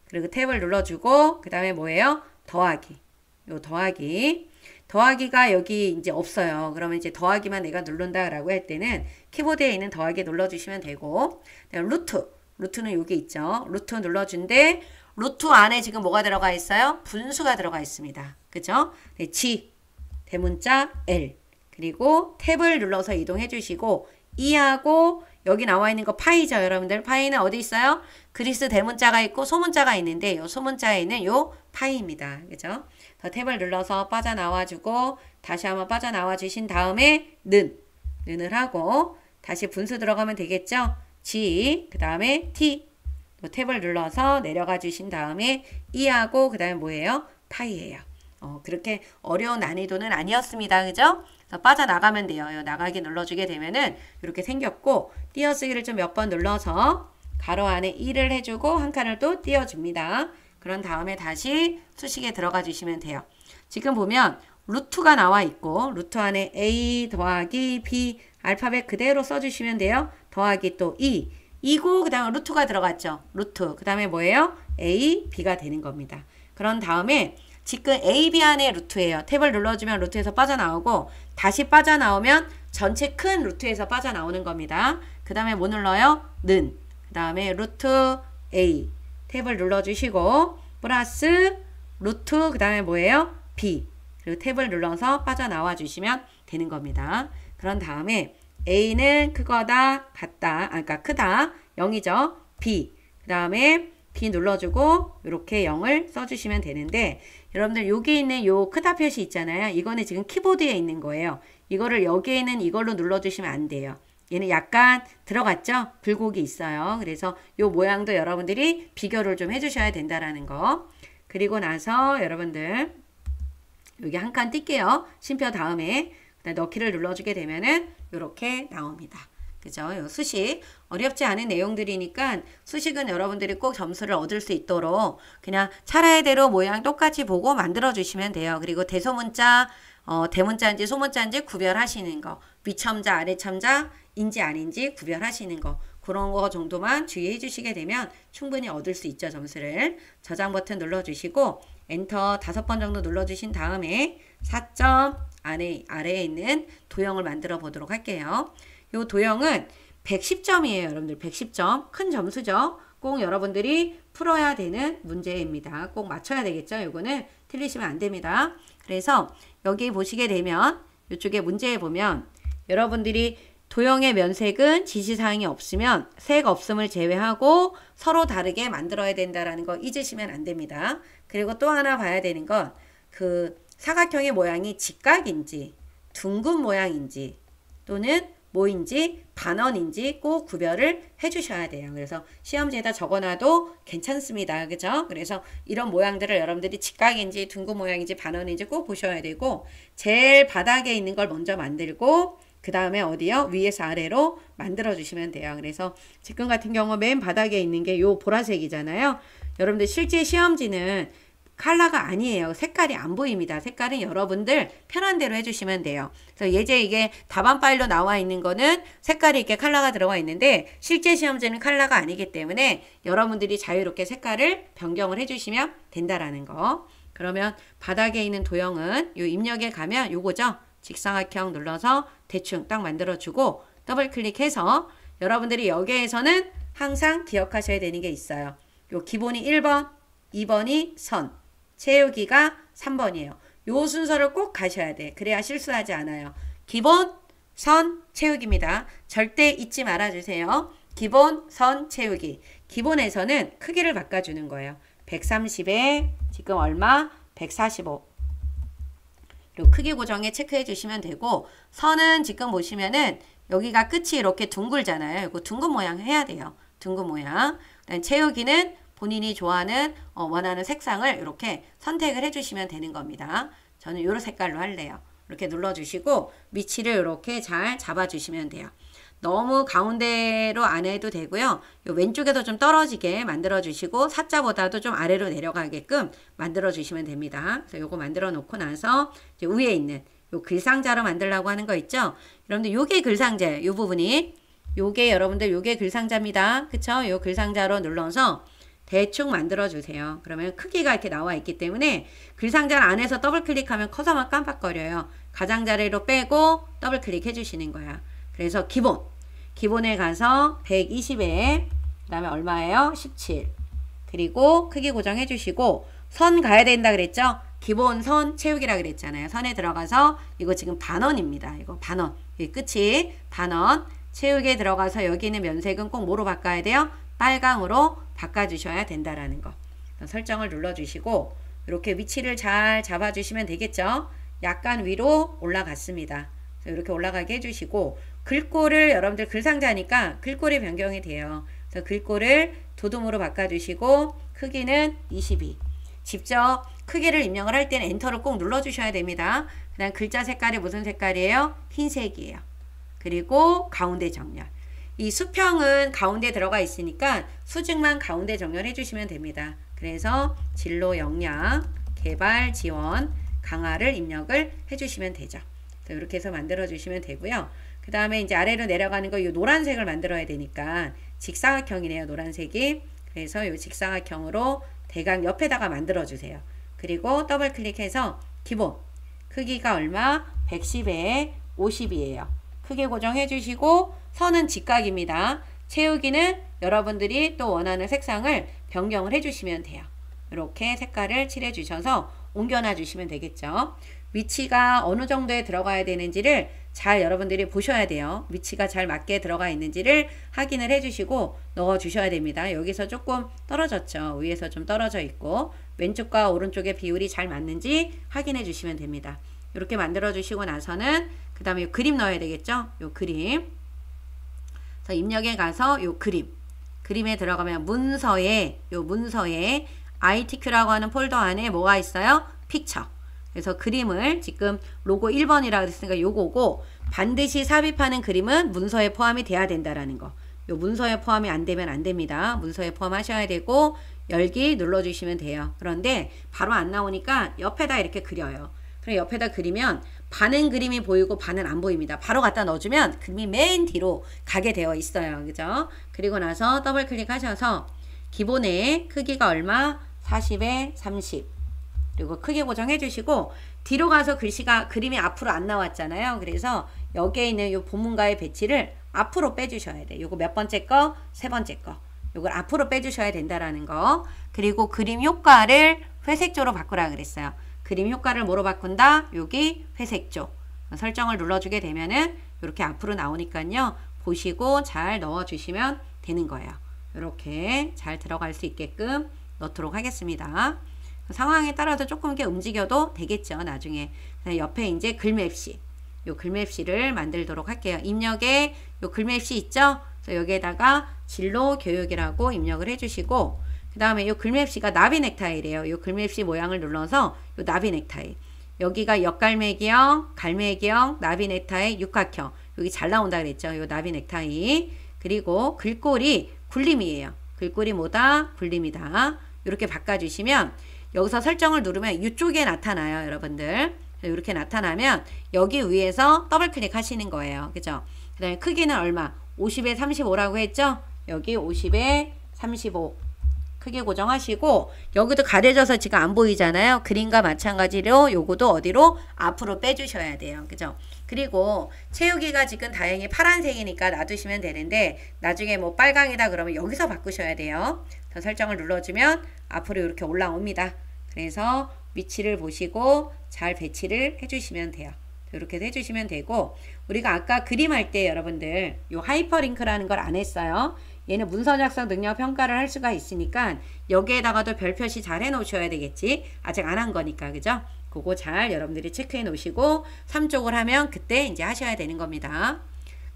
그리고 탭을 눌러주고 그 다음에 뭐예요? 더하기. 요 더하기가 여기 이제 없어요. 그러면 이제 더하기만 내가 누른다라고 할 때는 키보드에 있는 더하기 눌러주시면 되고 루트는 여기 있죠. 루트 눌러준데 루트 안에 지금 뭐가 들어가 있어요? 분수가 들어가 있습니다. 그죠? 네, G, 대문자 L 그리고 탭을 눌러서 이동해 주시고 E하고 여기 나와 있는 거 파이죠. 여러분들 파이는 어디 있어요? 그리스 대문자가 있고 소문자가 있는데 요 소문자에 있는 요 파이입니다. 그죠? 더 탭을 눌러서 빠져나와 주고 다시 한번 빠져나와 주신 다음에 는을 하고 다시 분수 들어가면 되겠죠? G 그 다음에 T 또 탭을 눌러서 내려가 주신 다음에 E하고 그 다음에 뭐예요? 파이예요. 그렇게 어려운 난이도는 아니었습니다. 그죠? 빠져나가면 돼요. 나가기 눌러주게 되면은 이렇게 생겼고 띄어쓰기를 좀 몇 번 눌러서 가로 안에 1을 해주고 한 칸을 또 띄워줍니다. 그런 다음에 다시 수식에 들어가 주시면 돼요. 지금 보면 루트가 나와 있고 루트 안에 A 더하기 B 알파벳 그대로 써주시면 돼요. 더하기 또 2. 2고 그 다음에 루트가 들어갔죠. 루트. 그 다음에 뭐예요? A, B가 되는 겁니다. 그런 다음에 지금 A, B 안에 루트예요. 탭을 눌러주면 루트에서 빠져나오고 다시 빠져나오면 전체 큰 루트에서 빠져나오는 겁니다. 그 다음에 뭐 눌러요? 는. 그 다음에 루트 A. 탭을 눌러주시고 플러스 루트 그 다음에 뭐예요? B. 그리고 탭을 눌러서 빠져나와 주시면 되는 겁니다. 그런 다음에 A는 크거다, 같다, 그러니까 크다, 0이죠. B. 그 다음에 B 눌러주고 이렇게 0을 써주시면 되는데 여러분들 여기 있는 요 크다 표시 있잖아요. 이거는 지금 키보드에 있는 거예요. 이거를 여기에 있는 이걸로 눌러주시면 안 돼요. 얘는 약간 들어갔죠? 굴곡이 있어요. 그래서 요 모양도 여러분들이 비교를 좀 해주셔야 된다라는 거. 그리고 나서 여러분들 여기 한 칸 띄게요. 쉼표 다음에 넣기를 눌러주게 되면은 이렇게 나옵니다. 그죠? 요 수식 어렵지 않은 내용들이니까 수식은 여러분들이 꼭 점수를 얻을 수 있도록 그냥 차례대로 모양 똑같이 보고 만들어 주시면 돼요. 그리고 대소문자 대문자인지 소문자인지 구별하시는 거, 위첨자 아래첨자인지 아닌지 구별하시는 거, 그런 거 정도만 주의해 주시게 되면 충분히 얻을 수 있죠. 점수를. 저장 버튼 눌러주시고 엔터 5번 정도 눌러주신 다음에 4점 아래에 있는 도형을 만들어 보도록 할게요. 이 도형은 110점이에요. 여러분들 110점. 큰 점수죠. 꼭 여러분들이 풀어야 되는 문제입니다. 꼭 맞춰야 되겠죠. 이거는 틀리시면 안 됩니다. 그래서 여기 보시게 되면 이쪽에 문제에 보면 여러분들이 도형의 면색은 지시사항이 없으면 색 없음을 제외하고 서로 다르게 만들어야 된다라는 거 잊으시면 안 됩니다. 그리고 또 하나 봐야 되는 건 그 사각형의 모양이 직각인지 둥근 모양인지 또는 뭐인지 반원인지 꼭 구별을 해주셔야 돼요. 그래서 시험지에다 적어놔도 괜찮습니다. 그죠? 그래서 이런 모양들을 여러분들이 직각인지 둥근 모양인지 반원인지 꼭 보셔야 되고 제일 바닥에 있는 걸 먼저 만들고 그 다음에 어디요? 위에서 아래로 만들어 주시면 돼요. 그래서 지금 같은 경우 맨 바닥에 있는 게 요 보라색이잖아요. 여러분들 실제 시험지는 컬러가 아니에요. 색깔이 안 보입니다. 색깔은 여러분들 편한 대로 해주시면 돼요. 그래서 예제 이게 답안 파일로 나와 있는 거는 색깔이 이렇게 컬러가 들어가 있는데 실제 시험지는 컬러가 아니기 때문에 여러분들이 자유롭게 색깔을 변경을 해주시면 된다라는 거. 그러면 바닥에 있는 도형은 요 입력에 가면 요거죠. 직사각형 눌러서 대충 딱 만들어주고 더블 클릭해서 여러분들이 여기에서는 항상 기억하셔야 되는 게 있어요. 요 기본이 1번, 2번이 선, 채우기가 3번이에요. 요 순서를 꼭 가셔야 돼. 그래야 실수하지 않아요. 기본, 선, 채우기입니다. 절대 잊지 말아주세요. 기본, 선, 채우기. 기본에서는 크기를 바꿔주는 거예요. 130에 지금 얼마? 145. 그리고 크기 고정에 체크해 주시면 되고 선은 지금 보시면은 여기가 끝이 이렇게 둥글잖아요. 이거 둥근 모양 해야 돼요. 둥근 모양. 채우기는 본인이 좋아하는 원하는 색상을 이렇게 선택을 해주시면 되는 겁니다. 저는 이런 색깔로 할래요. 이렇게 눌러주시고 위치를 이렇게 잘 잡아주시면 돼요. 너무 가운데로 안 해도 되고요. 요 왼쪽에도 좀 떨어지게 만들어주시고 사자보다도 좀 아래로 내려가게끔 만들어주시면 됩니다. 그래서 요거 만들어 놓고 나서 이제 위에 있는 요 글상자로 만들려고 하는 거 있죠. 여러분들 요게 글상자예요. 요 부분이. 요게 여러분들 요게 글상자입니다. 그쵸? 요 글상자로 눌러서 대충 만들어주세요. 그러면 크기가 이렇게 나와 있기 때문에 글상자 안에서 더블 클릭하면 커서만 깜빡거려요. 가장자리로 빼고 더블 클릭해 주시는 거야. 그래서 기본에 가서 120에 그 다음에 얼마예요? 17. 그리고 크기 고정해 주시고 선 가야 된다 그랬죠? 기본 선 채우기라 그랬잖아요. 선에 들어가서 이거 지금 반원입니다. 이거 반원. 이 끝이 반원. 채우기에 들어가서 여기 있는 면색은 꼭 뭐로 바꿔야 돼요? 빨강으로 바꿔주셔야 된다라는 거. 설정을 눌러주시고 이렇게 위치를 잘 잡아주시면 되겠죠? 약간 위로 올라갔습니다. 이렇게 올라가게 해주시고 글꼴을 여러분들 글상자니까 글꼴이 변경이 돼요. 그래서 글꼴을 도둠으로 바꿔주시고 크기는 22. 직접 크기를 입력을 할 때는 엔터를 꼭 눌러주셔야 됩니다. 그다음 글자 색깔이 무슨 색깔이에요? 흰색이에요. 그리고 가운데 정렬. 이 수평은 가운데 들어가 있으니까 수직만 가운데 정렬해 주시면 됩니다. 그래서 진로 역량, 개발 지원, 강화를 입력을 해주시면 되죠. 이렇게 해서 만들어 주시면 되고요. 그 그 다음에 이제 아래로 내려가는 거 이 노란색을 만들어야 되니까 직사각형이네요. 노란색이. 그래서 이 직사각형으로 대각 옆에다가 만들어 주세요. 그리고 더블 클릭해서 기본 크기가 얼마? 110에 50이에요. 크게 고정해 주시고 선은 직각입니다. 채우기는 여러분들이 또 원하는 색상을 변경을 해 주시면 돼요. 이렇게 색깔을 칠해 주셔서 옮겨놔 주시면 되겠죠. 위치가 어느 정도에 들어가야 되는지를 잘 여러분들이 보셔야 돼요. 위치가 잘 맞게 들어가 있는지를 확인을 해 주시고 넣어 주셔야 됩니다. 여기서 조금 떨어졌죠. 위에서 좀 떨어져 있고 왼쪽과 오른쪽의 비율이 잘 맞는지 확인해 주시면 됩니다. 이렇게 만들어 주시고 나서는 그 다음에 요 그림 넣어야 되겠죠. 요 그림. 그래서 입력에 가서 요 그림에 들어가면 문서에 ITQ라고 하는 폴더 안에 뭐가 있어요? 픽처. 그래서 그림을 지금 로고 1번이라고 했으니까 요거고 반드시 삽입하는 그림은 문서에 포함이 돼야 된다라는 거. 요 문서에 포함이 안 되면 안 됩니다. 문서에 포함하셔야 되고 열기 눌러주시면 돼요. 그런데 바로 안 나오니까 옆에다 이렇게 그려요. 그럼 옆에다 그리면 반은 그림이 보이고 반은 안 보입니다. 바로 갖다 넣어주면 그림이 맨 뒤로 가게 되어 있어요. 그죠? 그리고 나서 더블 클릭하셔서 기본의 크기가 얼마? 40에 30. 그리고 크게 고정해 주시고 뒤로 가서 그림이 앞으로 안 나왔잖아요. 그래서 여기에 있는 요 본문가의 배치를 앞으로 빼주셔야 돼. 요거 몇 번째 거? 세 번째 거. 요걸 앞으로 빼주셔야 된다라는 거. 그리고 그림 효과를 회색조로 바꾸라 그랬어요. 그림 효과를 뭐로 바꾼다? 여기 회색조. 설정을 눌러주게 되면은 이렇게 앞으로 나오니까요. 보시고 잘 넣어주시면 되는 거예요. 이렇게 잘 들어갈 수 있게끔 넣도록 하겠습니다. 상황에 따라서 조금 이렇게 움직여도 되겠죠. 나중에. 옆에 이제 글맵시. 요 글맵시를 만들도록 할게요. 입력에 요 글맵시 있죠? 그래서 여기에다가 진로 교육이라고 입력을 해주시고, 그 다음에 요 글맵시가 나비 넥타이래요. 요 글맵시 모양을 눌러서 요 나비 넥타이. 여기가 역갈매기형, 갈매기형, 나비 넥타이, 육각형. 여기 잘 나온다 그랬죠. 요 나비 넥타이. 그리고 글꼴이 굴림이에요. 글꼴이 뭐다? 굴림이다. 이렇게 바꿔주시면 여기서 설정을 누르면 이쪽에 나타나요. 여러분들. 이렇게 나타나면 여기 위에서 더블 클릭 하시는 거예요. 그죠? 그 다음에 크기는 얼마? 50에 35라고 했죠? 여기 50에 35. 크게 고정하시고 여기도 가려져서 지금 안 보이잖아요. 그림과 마찬가지로 요거도 어디로? 앞으로 빼주셔야 돼요. 그죠? 그리고 채우기가 지금 다행히 파란색이니까 놔두시면 되는데 나중에 뭐 빨강이다 그러면 여기서 바꾸셔야 돼요. 더 설정을 눌러주면 앞으로 이렇게 올라옵니다. 그래서 위치를 보시고 잘 배치를 해주시면 돼요. 이렇게 해주시면 되고 우리가 아까 그림할 때 여러분들 요 하이퍼링크라는 걸 안 했어요. 얘는 문서 작성 능력 평가를 할 수가 있으니까 여기에다가도 별 표시 잘 해 놓으셔야 되겠지. 아직 안 한 거니까 그죠? 그거 잘 여러분들이 체크해 놓으시고 3쪽을 하면 그때 이제 하셔야 되는 겁니다.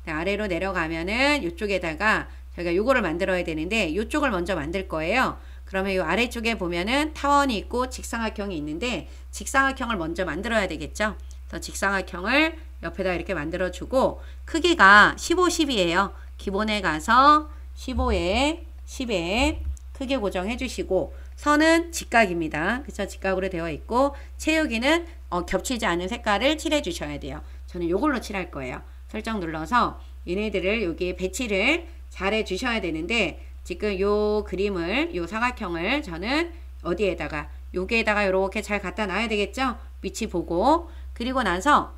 아래로 내려가면은 이쪽에다가 저희가 요거를 만들어야 되는데 이쪽을 먼저 만들 거예요. 그러면 이 아래쪽에 보면은 타원이 있고 직사각형이 있는데 직사각형을 먼저 만들어야 되겠죠. 그래서 직사각형을 옆에다 이렇게 만들어 주고 크기가 15, 10이에요. 기본에 가서 15에 10에 크게 고정해 주시고 선은 직각입니다. 그쵸? 직각으로 되어 있고 채우기는 겹치지 않은 색깔을 칠해 주셔야 돼요. 저는 요걸로 칠할 거예요. 설정 눌러서 얘네들을 여기 배치를 잘 해 주셔야 되는데 지금 요 그림을 요 사각형을 저는 어디에다가 여기에다가 이렇게 잘 갖다 놔야 되겠죠? 위치 보고 그리고 나서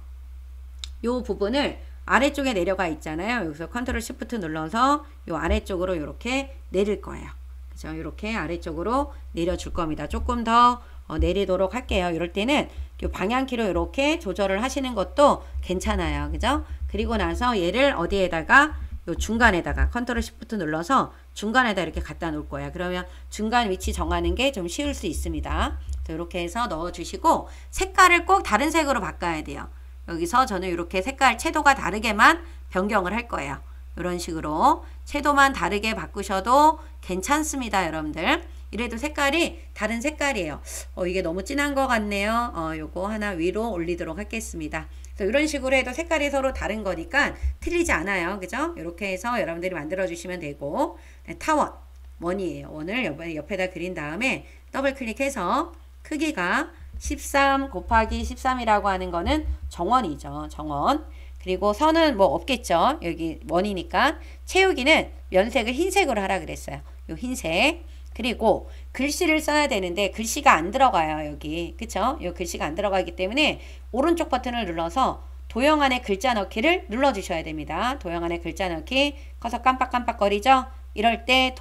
요 부분을 아래쪽에 내려가 있잖아요. 여기서 컨트롤 시프트 눌러서 요 아래쪽으로 이렇게 내릴 거예요. 그죠? 이렇게 아래쪽으로 내려줄 겁니다. 조금 더 내리도록 할게요. 이럴 때는 요 방향키로 이렇게 조절을 하시는 것도 괜찮아요. 그죠? 그리고 나서 얘를 어디에다가 요 중간에다가 컨트롤 시프트 눌러서 중간에다 이렇게 갖다 놓을 거예요. 그러면 중간 위치 정하는 게 좀 쉬울 수 있습니다. 이렇게 해서 넣어 주시고 색깔을 꼭 다른 색으로 바꿔야 돼요. 여기서 저는 이렇게 색깔 채도가 다르게만 변경을 할 거예요. 이런 식으로 채도만 다르게 바꾸셔도 괜찮습니다. 여러분들. 이래도 색깔이 다른 색깔이에요. 이게 너무 진한 것 같네요. 요거 하나 위로 올리도록 하겠습니다. 이런 식으로 해도 색깔이 서로 다른 거니까 틀리지 않아요. 그죠? 이렇게 해서 여러분들이 만들어 주시면 되고 타원, 원이에요. 원을 옆에다 그린 다음에 더블 클릭해서 크기가 13 곱하기 13이라고 하는 거는 정원이죠. 정원. 그리고 선은 뭐 없겠죠. 여기 원이니까. 채우기는 면색을 흰색으로 하라 그랬어요. 요 흰색. 그리고 글씨를 써야 되는데 글씨가 안 들어가요. 여기. 그쵸? 요 글씨가 안 들어가기 때문에 오른쪽 버튼을 눌러서 도형 안에 글자 넣기를 눌러주셔야 됩니다. 도형 안에 글자 넣기. 커서 깜빡깜빡거리죠? 이럴 때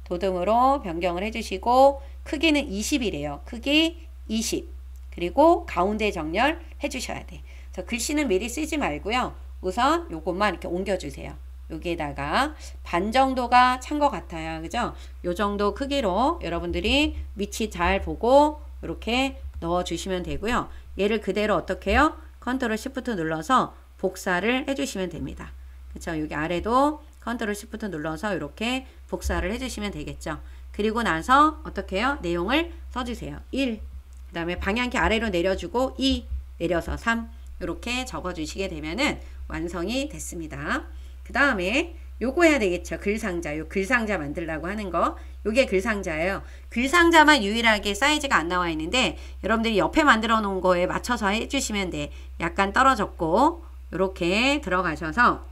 도듬으로 변경을 해주시고 크기는 20이래요. 크기 20. 그리고 가운데 정렬 해주셔야 돼. 그래서 글씨는 미리 쓰지 말고요. 우선 요것만 이렇게 옮겨주세요. 여기에다가 반 정도가 찬 것 같아요. 그죠? 요 정도 크기로 여러분들이 위치 잘 보고 이렇게 넣어주시면 되고요. 얘를 그대로 어떻게 해요? 컨트롤 시프트 눌러서 복사를 해주시면 됩니다. 그쵸? 여기 아래도 컨트롤 시프트 눌러서 이렇게 복사를 해주시면 되겠죠. 그리고 나서 어떻게 해요? 내용을 써주세요. 1, 그 다음에 방향키 아래로 내려주고 2, 내려서 3 이렇게 적어주시게 되면은 완성이 됐습니다. 그 다음에 요거 해야 되겠죠. 글상자. 요 글상자 만들려고 하는 거. 요게 글상자예요. 글상자만 유일하게 사이즈가 안 나와 있는데 여러분들이 옆에 만들어 놓은 거에 맞춰서 해주시면 돼. 약간 떨어졌고 요렇게 들어가셔서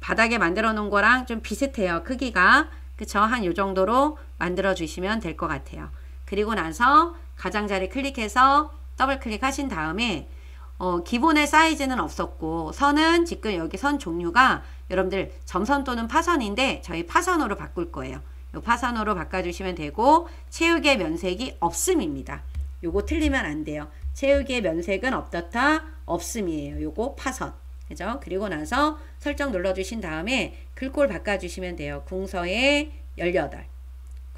바닥에 만들어 놓은 거랑 좀 비슷해요. 크기가. 그쵸? 한 요 정도로 만들어 주시면 될 것 같아요. 그리고 나서 가장자리 클릭해서 더블 클릭하신 다음에 기본의 사이즈는 없었고 선은 지금 여기 선 종류가 여러분들 점선 또는 파선인데 저희 파선으로 바꿀 거예요. 요 파선으로 바꿔주시면 되고 채우기의 면색이 없음입니다. 요거 틀리면 안 돼요. 채우기의 면색은 없다 없음이에요. 요거 파선. 그죠? 그리고 나서 설정 눌러주신 다음에 글꼴 바꿔주시면 돼요. 궁서에 18.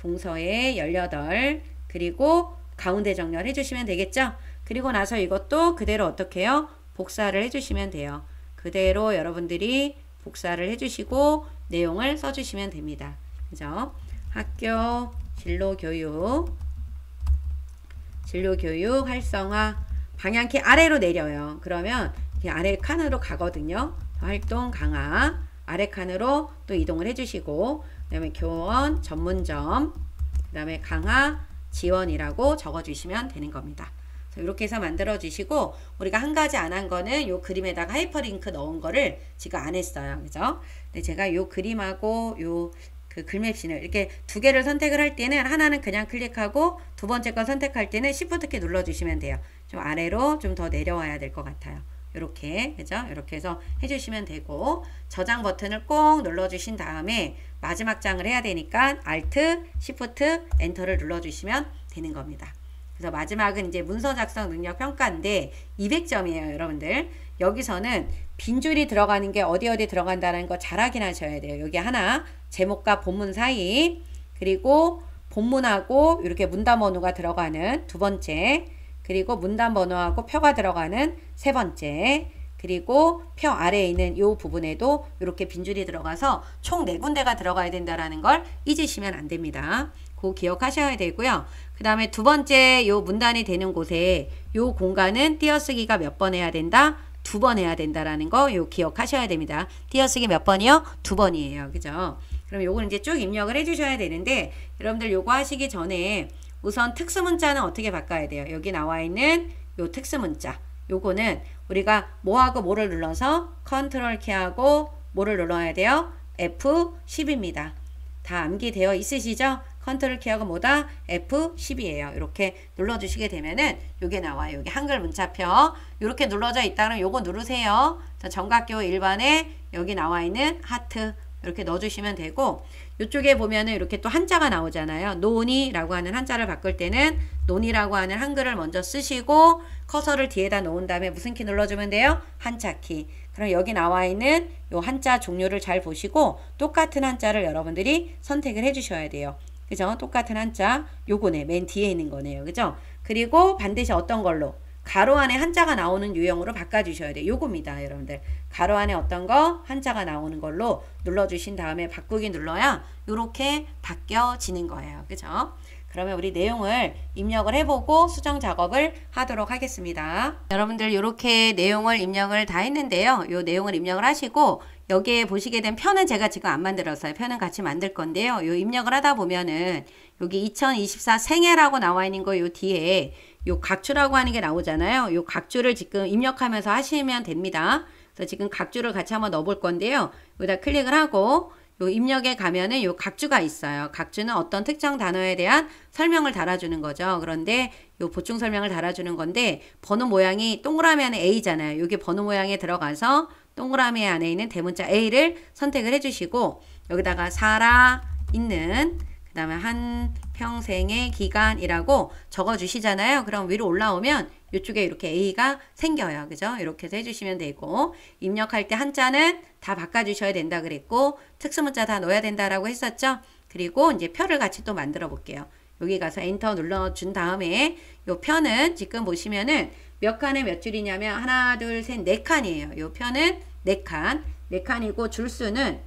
궁서에 18. 그리고 가운데 정렬 해주시면 되겠죠? 그리고 나서 이것도 그대로 어떻게 해요? 복사를 해주시면 돼요. 그대로 여러분들이 복사를 해주시고 내용을 써주시면 됩니다. 그죠? 학교 진로교육 활성화 방향키 아래로 내려요. 그러면 아래 칸으로 가거든요. 활동 강화 아래 칸으로 또 이동을 해주시고 그 다음에 교원 전문점 그 다음에 강화 지원이라고 적어주시면 되는 겁니다. 이렇게 해서 만들어 주시고 우리가 한 가지 안 한 거는 요 그림에다가 하이퍼링크 넣은 거를 지금 안 했어요. 그죠? 근데 제가 요 그림하고 요 그 글맵신을 이렇게 두 개를 선택을 할 때는 하나는 그냥 클릭하고 두 번째 거 선택할 때는 Shift 키 눌러 주시면 돼요. 좀 아래로 좀 더 내려와야 될 것 같아요. 이렇게 그죠? 이렇게 해서 해주시면 되고 저장 버튼을 꼭 눌러주신 다음에 마지막 장을 해야 되니까 Alt, Shift, 엔터를 눌러주시면 되는 겁니다. 그래서 마지막은 이제 문서 작성 능력 평가인데 200점이에요, 여러분들. 여기서는 빈줄이 들어가는 게 어디 들어간다는 거 잘 확인하셔야 돼요. 여기 하나, 제목과 본문 사이, 그리고 본문하고 이렇게 문단 번호가 들어가는 두 번째, 그리고 문단 번호하고 표가 들어가는 세 번째, 그리고 표 아래에 있는 이 부분에도 이렇게 빈줄이 들어가서 총 4군데가 들어가야 된다는 걸 잊으시면 안 됩니다. 그거 기억하셔야 되고요. 그 다음에 두 번째 요 문단이 되는 곳에 요 공간은 띄어쓰기가 몇 번 해야 된다? 2번 해야 된다라는 거 요 기억하셔야 됩니다. 띄어쓰기 몇 번이요? 2번이에요. 그죠? 그럼 요거는 이제 쭉 입력을 해주셔야 되는데 여러분들 요거 하시기 전에 우선 특수문자는 어떻게 바꿔야 돼요? 여기 나와 있는 요 특수문자 요거는 우리가 뭐하고 뭐를 눌러서 컨트롤 키하고 뭐를 눌러야 돼요? F10입니다. 다 암기되어 있으시죠? 컨트롤 키하고 뭐다? F10이에요. 이렇게 눌러주시게 되면은 요게 나와요. 여기 한글 문자표 이렇게 눌러져 있다면 요거 누르세요. 정각교 1번에 여기 나와 있는 하트 이렇게 넣어주시면 되고 이쪽에 보면은 이렇게 또 한자가 나오잖아요. 논이라고 하는 한자를 바꿀 때는 논이라고 하는 한글을 먼저 쓰시고 커서를 뒤에다 놓은 다음에 무슨 키 눌러주면 돼요? 한자 키. 그럼 여기 나와 있는 요 한자 종류를 잘 보시고 똑같은 한자를 여러분들이 선택을 해주셔야 돼요. 그죠? 똑같은 한자 요거네. 맨 뒤에 있는 거네요. 그죠? 그리고 반드시 어떤 걸로? 가로 안에 한자가 나오는 유형으로 바꿔주셔야 돼요. 요겁니다. 여러분들. 가로 안에 어떤 거? 한자가 나오는 걸로 눌러주신 다음에 바꾸기 눌러야 요렇게 바뀌어지는 거예요. 그죠? 그러면 우리 내용을 입력을 해보고 수정 작업을 하도록 하겠습니다. 여러분들 이렇게 내용을 입력을 다 했는데요. 이 내용을 입력을 하시고 여기에 보시게 된 편은 제가 지금 안 만들었어요. 편은 같이 만들 건데요. 이 입력을 하다 보면은 여기 2024 생애라고 나와 있는 거 요 뒤에 요 각주라고 하는 게 나오잖아요. 요 각주를 지금 입력하면서 하시면 됩니다. 그래서 지금 각주를 같이 한번 넣어 볼 건데요. 여기다 클릭을 하고 요 입력에 가면은 요 각주가 있어요. 각주는 어떤 특정 단어에 대한 설명을 달아주는 거죠. 그런데 요 보충 설명을 달아주는 건데 번호 모양이 동그라미 안에 A잖아요. 여기 번호 모양에 들어가서 동그라미 안에 있는 대문자 A를 선택을 해주시고 여기다가 살아 있는 그 다음에 한 평생의 기간이라고 적어주시잖아요. 그럼 위로 올라오면 이쪽에 이렇게 A가 생겨요. 그죠? 이렇게 해서 해주시면 되고 입력할 때 한자는 다 바꿔주셔야 된다 그랬고 특수문자 다 넣어야 된다라고 했었죠. 그리고 이제 표를 같이 또 만들어 볼게요. 여기 가서 엔터 눌러준 다음에 요 편은 지금 보시면은 몇 칸에 몇 줄이냐면 하나, 둘, 셋, 네 칸이에요. 요 편은 네 칸이고 줄수는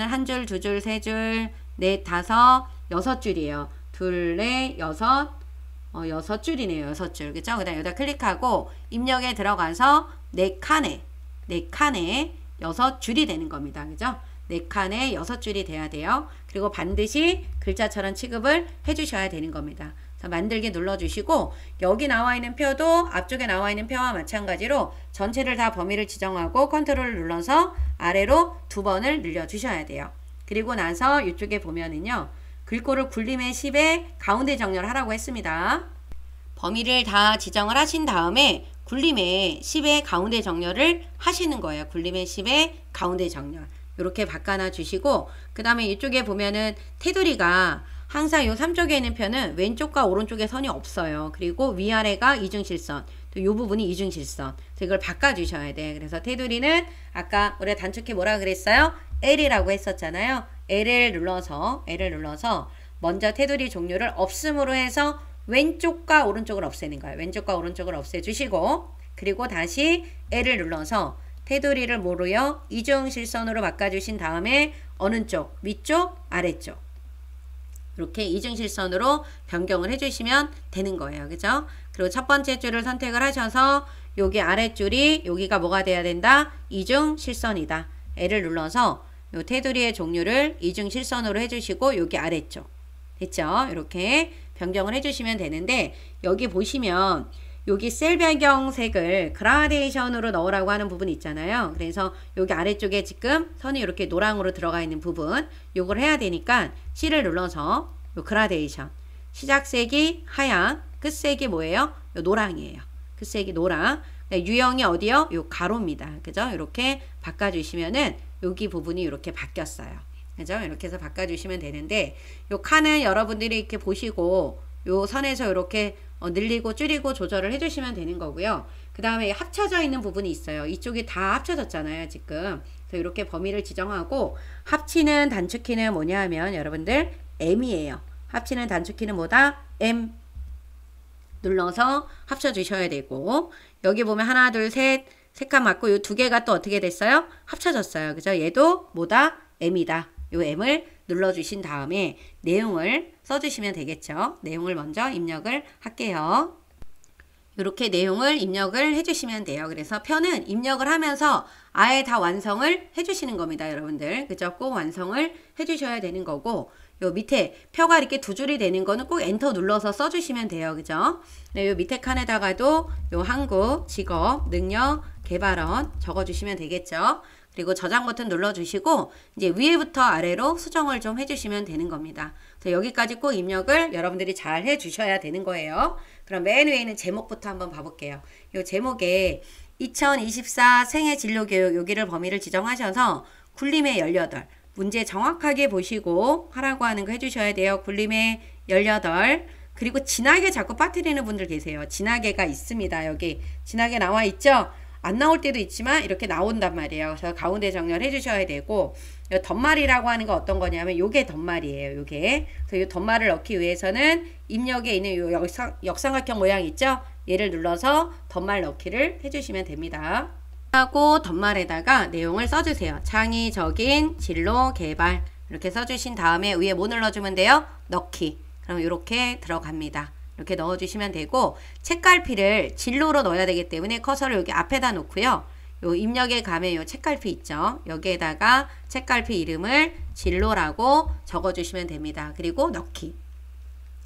한 줄, 두 줄, 세 줄, 넷, 다섯, 여섯 줄이에요. 둘, 넷, 여섯 줄이네요. 여섯 줄. 그죠? 그 다음에 여기다 클릭하고 입력에 들어가서 네 칸에 여섯 줄이 되는 겁니다. 그죠? 네 칸에 여섯 줄이 돼야 돼요. 그리고 반드시 글자처럼 취급을 해주셔야 되는 겁니다. 만들기 눌러주시고 여기 나와 있는 표도 앞쪽에 나와 있는 표와 마찬가지로 전체를 다 범위를 지정하고 컨트롤을 눌러서 아래로 두 번을 늘려주셔야 돼요. 그리고 나서 이쪽에 보면은요. 글꼴을 굴림의 10에 가운데 정렬을 하라고 했습니다. 범위를 다 지정을 하신 다음에 굴림의 10에 가운데 정렬을 하시는 거예요. 굴림의 10에 가운데 정렬. 이렇게 바꿔놔 주시고 그 다음에 이쪽에 보면은 테두리가 항상 이 3쪽에 있는 편은 왼쪽과 오른쪽에 선이 없어요. 그리고 위아래가 이중실선, 또 이 부분이 이중실선. 그래서 이걸 바꿔주셔야 돼. 그래서 테두리는 아까 우리가 단축키 뭐라 그랬어요? L이라고 했었잖아요. L을 눌러서 먼저 테두리 종류를 없음으로 해서 왼쪽과 오른쪽을 없애는 거예요. 왼쪽과 오른쪽을 없애주시고 그리고 다시 L을 눌러서 테두리를 뭐로요? 이중실선으로 바꿔주신 다음에 어느 쪽? 위쪽? 아래쪽? 이렇게 이중실선으로 변경을 해주시면 되는 거예요. 그죠? 그리고 첫 번째 줄을 선택을 하셔서 여기 아랫줄이 여기가 뭐가 돼야 된다? 이중실선이다. L을 눌러서 요 테두리의 종류를 이중실선으로 해주시고 여기 아래쪽. 됐죠? 이렇게 변경을 해주시면 되는데 여기 보시면 여기 셀 배경색을 그라데이션으로 넣으라고 하는 부분이 있잖아요. 그래서 여기 아래쪽에 지금 선이 이렇게 노랑으로 들어가 있는 부분 요걸 해야 되니까 C를 눌러서 요 그라데이션 시작색이 하양 끝색이 뭐예요? 요 노랑이에요. 끝색이 노랑 유형이 어디요? 요 가로입니다. 그죠? 이렇게 바꿔주시면은 여기 부분이 이렇게 바뀌었어요. 그죠? 이렇게 해서 바꿔주시면 되는데 요 칸은 여러분들이 이렇게 보시고 요 선에서 이렇게 늘리고 줄이고 조절을 해주시면 되는 거고요. 그 다음에 합쳐져 있는 부분이 있어요. 이쪽이 다 합쳐졌잖아요. 지금. 그래서 이렇게 범위를 지정하고 합치는 단축키는 뭐냐 하면 여러분들 M이에요. 합치는 단축키는 뭐다? M 눌러서 합쳐 주셔야 되고 여기 보면 하나 둘 셋 세 칸 맞고 이 두 개가 또 어떻게 됐어요? 합쳐졌어요. 그죠? 얘도 뭐다? M이다. 요 M을 눌러주신 다음에 내용을 써주시면 되겠죠. 내용을 먼저 입력을 할게요. 이렇게 내용을 입력을 해주시면 돼요. 그래서 편은 입력을 하면서 아예 다 완성을 해주시는 겁니다. 여러분들. 그죠? 꼭 완성을 해주셔야 되는 거고 요 밑에 표가 이렇게 두 줄이 되는 거는 꼭 엔터 눌러서 써주시면 돼요. 그죠? 네, 요 밑에 칸에다가도 요 한국, 직업, 능력, 개발원 적어주시면 되겠죠. 그리고 저장 버튼 눌러주시고 이제 위에부터 아래로 수정을 좀 해주시면 되는 겁니다. 그래서 여기까지 꼭 입력을 여러분들이 잘 해주셔야 되는 거예요. 그럼 맨 위에 있는 제목부터 한번 봐볼게요. 이 제목에 2024 생애 진로교육 여기를 범위를 지정하셔서 굴림의 18 문제 정확하게 보시고 하라고 하는 거 해주셔야 돼요. 굴림의 18 그리고 진하게 자꾸 빠뜨리는 분들 계세요. 진하게가 있습니다. 여기 진하게 나와 있죠? 안 나올 때도 있지만 이렇게 나온단 말이에요. 그래서 가운데 정렬해 주셔야 되고 덧말이라고 하는 거 어떤 거냐면 요게 덧말이에요. 요게. 그래서 요 덧말을 넣기 위해서는 입력에 있는 요 역삼각형 모양 있죠? 얘를 눌러서 덧말 넣기를 해주시면 됩니다. 하고 덧말에다가 내용을 써주세요. 창의적인 진로 개발 이렇게 써주신 다음에 위에 뭐 눌러주면 돼요? 넣기. 그럼 이렇게 들어갑니다. 이렇게 넣어주시면 되고 책갈피를 진로로 넣어야 되기 때문에 커서를 여기 앞에다 놓고요. 요 입력에 가면 요 책갈피 있죠. 여기에다가 책갈피 이름을 진로라고 적어주시면 됩니다. 그리고 넣기.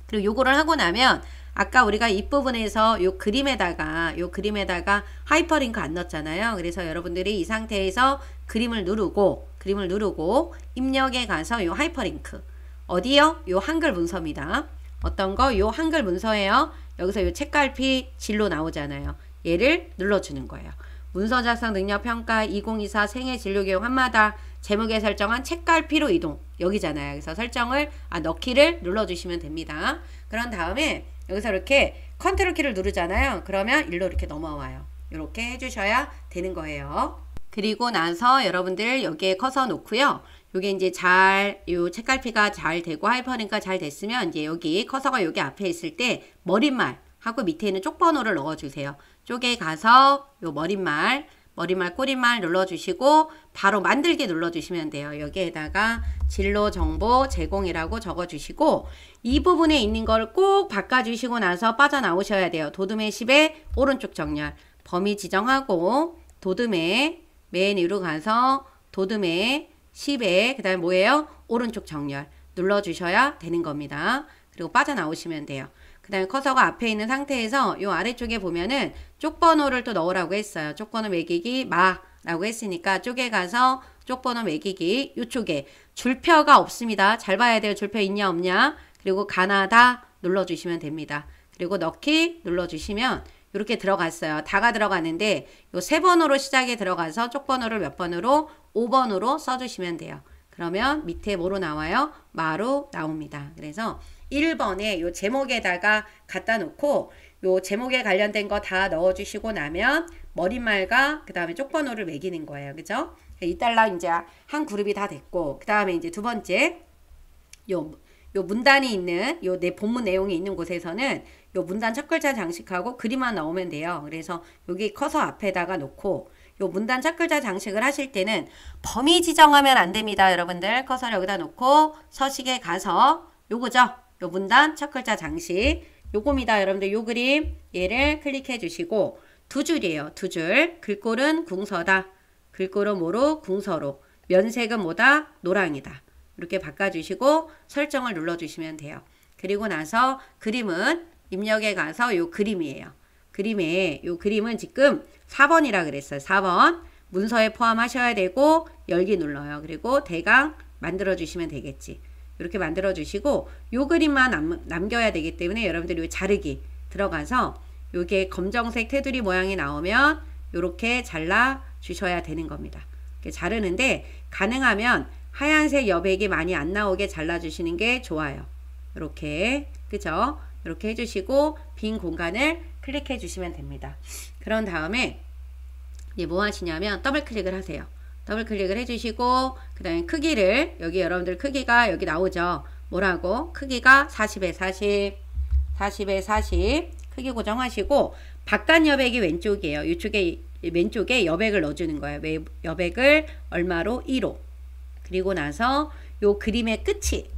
그리고 요거를 하고 나면 아까 우리가 윗부분에서 요 그림에다가 하이퍼링크 안 넣었잖아요. 그래서 여러분들이 이 상태에서 그림을 누르고 입력에 가서 요 하이퍼링크 어디요? 요 한글 문서입니다. 어떤 거? 요 한글 문서예요. 여기서 요 책갈피 진로 나오잖아요. 얘를 눌러주는 거예요. 문서 작성 능력 평가 2024 생애 진로 교육 한마다 제목에 설정한 책갈피로 이동 여기잖아요. 그래서 설정을 넣기를 눌러주시면 됩니다. 그런 다음에 여기서 이렇게 컨트롤 키를 누르잖아요. 그러면 일로 이렇게 넘어와요. 이렇게 해주셔야 되는 거예요. 그리고 나서 여러분들 여기에 커서 놓고요. 요게 이제 요 책갈피가 잘 되고 하이퍼링크가 잘 됐으면 이제 여기 커서가 여기 앞에 있을 때 머릿말 하고 밑에 있는 쪽번호를 넣어주세요. 쪽에 가서 요 머릿말, 꼬릿말 눌러주시고 바로 만들기 눌러주시면 돼요. 여기에다가 진로 정보 제공이라고 적어주시고 이 부분에 있는 걸 꼭 바꿔주시고 나서 빠져나오셔야 돼요. 도둠의 10에 오른쪽 정렬, 범위 지정하고 도둠의 맨 위로 가서 도둠의 10에 그 다음에 뭐예요? 오른쪽 정렬 눌러주셔야 되는 겁니다. 그리고 빠져나오시면 돼요. 그 다음에 커서가 앞에 있는 상태에서 요 아래쪽에 보면은 쪽번호를 또 넣으라고 했어요. 쪽번호 매기기 마라고 했으니까 쪽에 가서 쪽번호 매기기 요쪽에 줄표가 없습니다. 잘 봐야 돼요. 줄표 있냐 없냐. 그리고 가나다 눌러주시면 됩니다. 그리고 넣기 눌러주시면 이렇게 들어갔어요. 다가 들어가는데 요 3번으로 시작에 들어가서 쪽번호를 몇 번으로 5번으로 써주시면 돼요. 그러면 밑에 뭐로 나와요? 마로 나옵니다. 그래서 1번에 요 제목에다가 갖다 놓고 요 제목에 관련된 거 다 넣어주시고 나면 머릿말과 그 다음에 쪽번호를 매기는 거예요. 그죠? 이달라 이제 한 그룹이 다 됐고 그 다음에 이제 두 번째 요 문단이 있는 요 내 본문 내용이 있는 곳에서는 요 문단 첫 글자 장식하고 그림만 넣으면 돼요. 그래서 여기 커서 앞에다가 놓고 요 문단 첫 글자 장식을 하실 때는 범위 지정하면 안 됩니다. 여러분들 커서를 여기다 놓고 서식에 가서 요거죠. 요 문단 첫 글자 장식 요겁니다. 여러분들 요 그림 얘를 클릭해 주시고 두 줄이에요. 두 줄. 글꼴은 궁서다. 글꼴은 뭐로? 궁서로. 면색은 뭐다? 노랑이다. 이렇게 바꿔주시고 설정을 눌러주시면 돼요. 그리고 나서 그림은 입력에 가서 요 그림이에요. 요 그림은 지금 4번이라 그랬어요. 4번 문서에 포함하셔야 되고 열기 눌러요. 그리고 대강 만들어 주시면 되겠지. 이렇게 만들어 주시고 요 그림만 남겨야 되기 때문에 여러분들이 요 자르기 들어가서 요게 검정색 테두리 모양이 나오면 요렇게 잘라 주셔야 되는 겁니다. 이렇게 자르는데 가능하면 하얀색 여백이 많이 안 나오게 잘라 주시는 게 좋아요. 이렇게 그죠? 이렇게 해주시고 빈 공간을 클릭해 주시면 됩니다. 그런 다음에 이제 뭐 하시냐면 더블 클릭을 하세요. 더블 클릭을 해주시고 그 다음에 크기를 여기 여러분들 크기가 여기 나오죠. 뭐라고? 크기가 40에 40 40에 40 크기 고정하시고 바깥 여백이 왼쪽이에요. 이쪽에 왼쪽에 여백을 넣어주는 거예요. 여백을 얼마로? 1호. 그리고 나서 요 그림의 끝이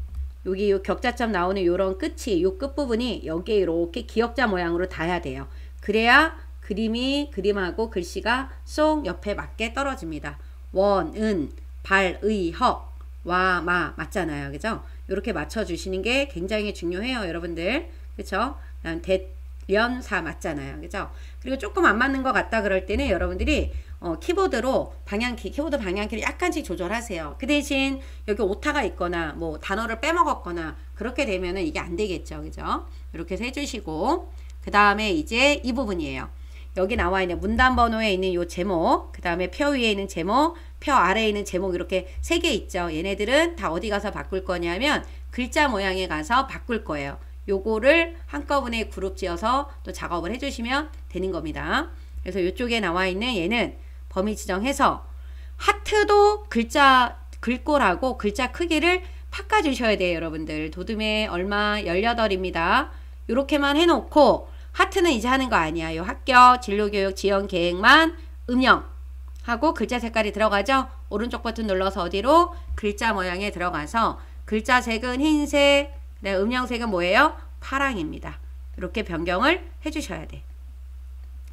여기 요 격자점 나오는 요런 끝이 요 끝부분이 여기에 이렇게 기역자 모양으로 닿아야 돼요. 그래야 그림하고 글씨가 쏙 옆에 맞게 떨어집니다. 원, 은, 발, 의, 허, 와, 마 맞잖아요. 그죠? 이렇게 맞춰주시는 게 굉장히 중요해요. 여러분들. 그쵸? 대, 련, 사 맞잖아요. 그죠? 그리고 조금 안 맞는 것 같다 그럴 때는 여러분들이 키보드로 키보드 방향키를 약간씩 조절하세요. 그 대신 여기 오타가 있거나 뭐 단어를 빼먹었거나 그렇게 되면은 이게 안 되겠죠. 그죠? 이렇게 해서 해주시고 그 다음에 이제 이 부분이에요. 여기 나와 있는 문단 번호에 있는 요 제목, 그 다음에 표 위에 있는 제목, 표 아래에 있는 제목 이렇게 3개 있죠. 얘네들은 다 어디 가서 바꿀 거냐면 글자 모양에 가서 바꿀 거예요. 요거를 한꺼번에 그룹 지어서 또 작업을 해주시면 되는 겁니다. 그래서 이쪽에 나와 있는 얘는 범위 지정해서 하트도 글꼴하고 글자 크기를 바꿔주셔야 돼요. 여러분들 도둠에 얼마 18입니다. 이렇게만 해놓고 하트는 이제 하는 거 아니야. 요 합격, 진로교육, 지원 계획만 음영하고 글자 색깔이 들어가죠. 오른쪽 버튼 눌러서 어디로? 글자 모양에 들어가서 글자 색은 흰색, 그 네, 음영색은 뭐예요? 파랑입니다. 이렇게 변경을 해주셔야 돼.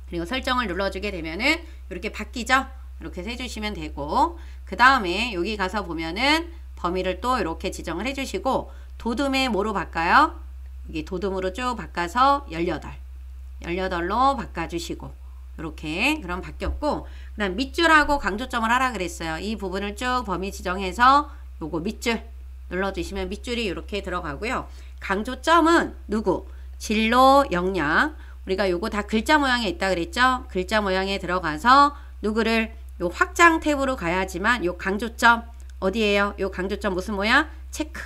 그리고 설정을 눌러주게 되면은 이렇게 바뀌죠? 이렇게 해주시면 되고, 그 다음에 여기 가서 보면은 범위를 또 이렇게 지정을 해주시고, 도둠에 뭐로 바꿔요? 여기 도둠으로 쭉 바꿔서 18로 바꿔주시고, 이렇게 그럼 바뀌었고, 그 다음 밑줄하고 강조점을 하라 그랬어요. 이 부분을 쭉 범위 지정해서 요거 밑줄 눌러주시면 밑줄이 이렇게 들어가고요. 강조점은 누구? 진로, 역량. 우리가 요거 다 글자 모양에 있다 그랬죠? 글자 모양에 들어가서 누구를 요 확장 탭으로 가야지만 요 강조점 어디에요? 요 강조점 무슨 모양? 체크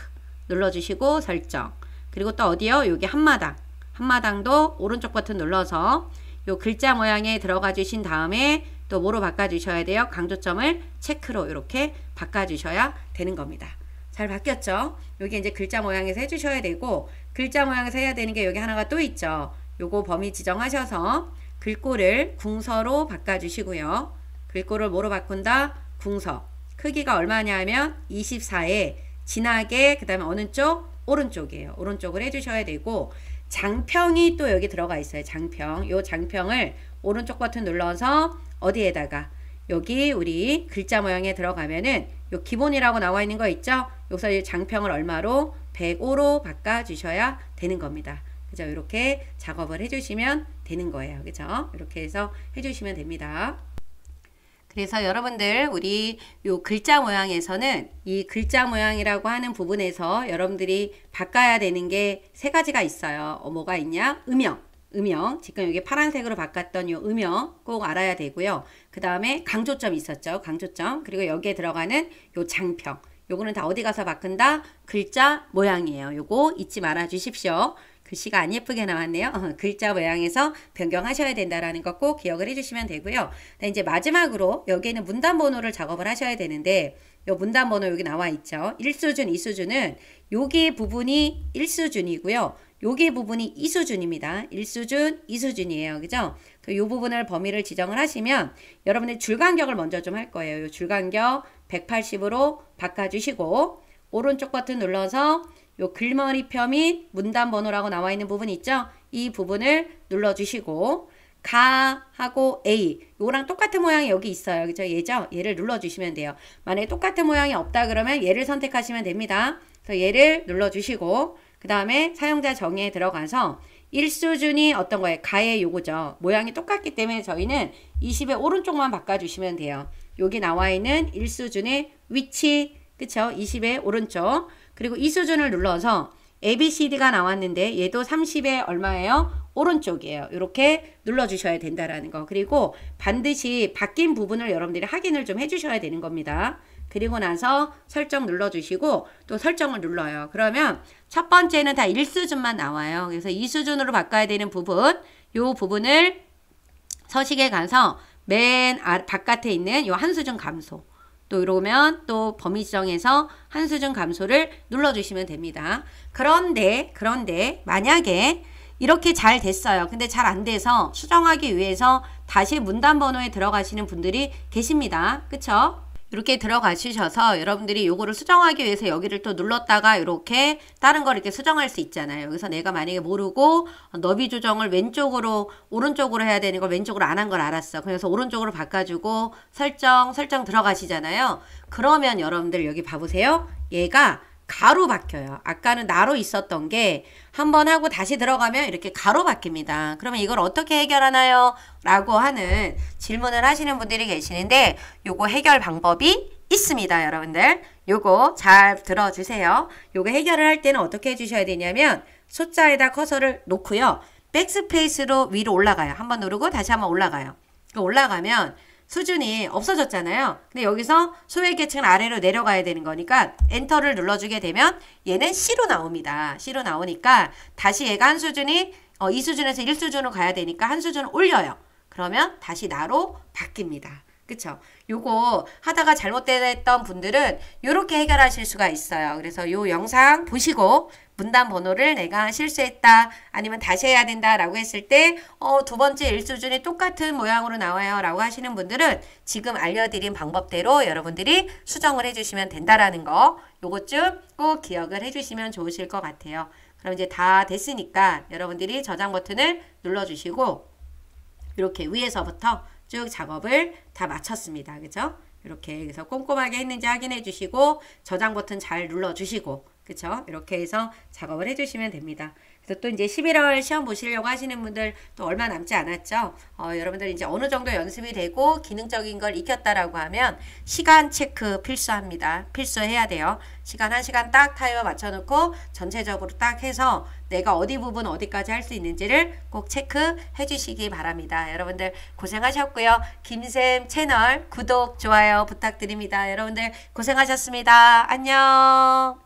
눌러주시고 설정. 그리고 또 어디요? 여기 한마당도 오른쪽 버튼 눌러서 요 글자 모양에 들어가 주신 다음에 또 뭐로 바꿔주셔야 돼요? 강조점을 체크로 이렇게 바꿔주셔야 되는 겁니다. 잘 바뀌었죠? 여기 이제 글자 모양에서 해주셔야 되고, 글자 모양에서 해야 되는 게 여기 하나가 또 있죠. 요거 범위 지정하셔서 글꼴을 궁서로 바꿔주시고요. 글꼴을 뭐로 바꾼다? 궁서. 크기가 얼마냐 하면 24에 진하게 그 다음에 어느 쪽? 오른쪽이에요. 오른쪽을 해주셔야 되고, 장평이 또 여기 들어가 있어요. 장평. 요 장평을 오른쪽 버튼 눌러서 어디에다가 여기 우리 글자 모양에 들어가면은 요 기본이라고 나와 있는 거 있죠? 여기서 이 장평을 얼마로? 105로 바꿔주셔야 되는 겁니다. 그죠? 이렇게 작업을 해주시면 되는 거예요. 그죠? 이렇게 해서 해주시면 됩니다. 그래서 여러분들 우리 요 글자 모양에서는 이 글자 모양이라고 하는 부분에서 여러분들이 바꿔야 되는 게 세 가지가 있어요. 뭐가 있냐? 음영. 지금 여기 파란색으로 바꿨던 요 음영 꼭 알아야 되고요. 그 다음에 강조점 있었죠. 강조점. 그리고 여기에 들어가는 요 장평. 요거는 다 어디 가서 바꾼다? 글자 모양이에요. 요거 잊지 말아 주십시오. 글씨가 안 예쁘게 나왔네요. 글자 모양에서 변경하셔야 된다라는 거 꼭 기억을 해주시면 되고요. 이제 마지막으로 여기에는 문단 번호를 작업을 하셔야 되는데, 요 문단 번호 여기 나와 있죠. 1수준, 2수준은 여기 부분이 1수준이고요. 여기 부분이 2수준입니다. 1수준, 2수준이에요. 그죠? 이 부분을 범위를 지정을 하시면 여러분의 줄간격을 먼저 좀 할 거예요. 요 줄간격 180으로 바꿔주시고, 오른쪽 버튼 눌러서 요 글머리 표 및 문단 번호라고 나와 있는 부분 있죠? 이 부분을 눌러주시고, 가 하고 A 요랑 똑같은 모양이 여기 있어요. 그죠? 얘죠? 얘를 눌러주시면 돼요. 만약에 똑같은 모양이 없다 그러면 얘를 선택하시면 됩니다. 그래서 얘를 눌러주시고, 그 다음에 사용자 정의에 들어가서 1수준이 어떤 거예요? 가의 요거죠. 모양이 똑같기 때문에 저희는 20의 오른쪽만 바꿔주시면 돼요. 여기 나와 있는 1수준의 위치, 그쵸? 20의 오른쪽. 그리고 2수준을 눌러서 ABCD가 나왔는데 얘도 30의 얼마예요? 오른쪽이에요. 이렇게 눌러주셔야 된다라는 거. 그리고 반드시 바뀐 부분을 여러분들이 확인을 좀 해주셔야 되는 겁니다. 그리고 나서 설정 눌러주시고 또 설정을 눌러요. 그러면 첫 번째는 다 1수준만 나와요. 그래서 2수준으로 바꿔야 되는 부분, 요 부분을 서식에 가서 맨 바깥에 있는 요 한수준 감소. 또 이러면 또 범위 지정해서 한수준 감소를 눌러주시면 됩니다. 그런데 만약에 이렇게 잘 됐어요. 근데 잘 안 돼서 수정하기 위해서 다시 문단 번호에 들어가시는 분들이 계십니다. 그쵸? 이렇게 들어가시셔서 여러분들이 요거를 수정하기 위해서 여기를 또 눌렀다가 이렇게 다른 걸 이렇게 수정할 수 있잖아요. 그래서 내가 만약에 모르고 너비 조정을 왼쪽으로 오른쪽으로 해야 되는 걸 왼쪽으로 안 한 걸 알았어. 그래서 오른쪽으로 바꿔주고 설정 들어가시잖아요. 그러면 여러분들 여기 봐보세요. 얘가 가로 바뀌어요. 아까는 나로 있었던 게 한번 하고 다시 들어가면 이렇게 가로 바뀝니다. 그러면 이걸 어떻게 해결하나요? 라고 하는 질문을 하시는 분들이 계시는데 요거 해결 방법이 있습니다. 여러분들 요거 잘 들어주세요. 요거 해결을 할 때는 어떻게 해주셔야 되냐면 숫자에다 커서를 놓고요. 백스페이스로 위로 올라가요. 한번 누르고 다시 한번 올라가요. 올라가면 수준이 없어졌잖아요. 근데 여기서 소외 계층 아래로 내려가야 되는 거니까 엔터를 눌러주게 되면 얘는 C로 나옵니다. C로 나오니까 다시 얘가 한 수준이 2수준에서 1수준으로 가야 되니까 한 수준 올려요. 그러면 다시 나로 바뀝니다. 그쵸? 요거 하다가 잘못됐던 분들은 요렇게 해결하실 수가 있어요. 그래서 요 영상 보시고 문단 번호를 내가 실수했다 아니면 다시 해야 된다 라고 했을 때 두 번째 일수준이 똑같은 모양으로 나와요 라고 하시는 분들은 지금 알려드린 방법대로 여러분들이 수정을 해주시면 된다라는 거 요것 좀 꼭 기억을 해주시면 좋으실 것 같아요. 그럼 이제 다 됐으니까 여러분들이 저장 버튼을 눌러주시고 이렇게 위에서부터 쭉 작업을 다 마쳤습니다. 그죠? 이렇게 그래서 꼼꼼하게 했는지 확인해 주시고 저장 버튼 잘 눌러 주시고 그쵸? 이렇게 해서 작업을 해 주시면 됩니다. 그래서 또 이제 11월 시험 보시려고 하시는 분들 또 얼마 남지 않았죠? 여러분들 이제 어느 정도 연습이 되고 기능적인 걸 익혔다라고 하면 시간 체크 필수합니다. 필수해야 돼요. 시간 1시간 딱 타이머 맞춰놓고 전체적으로 딱 해서 내가 어디 부분 어디까지 할 수 있는지를 꼭 체크해 주시기 바랍니다. 여러분들 고생하셨고요. 김쌤 채널 구독, 좋아요 부탁드립니다. 여러분들 고생하셨습니다. 안녕.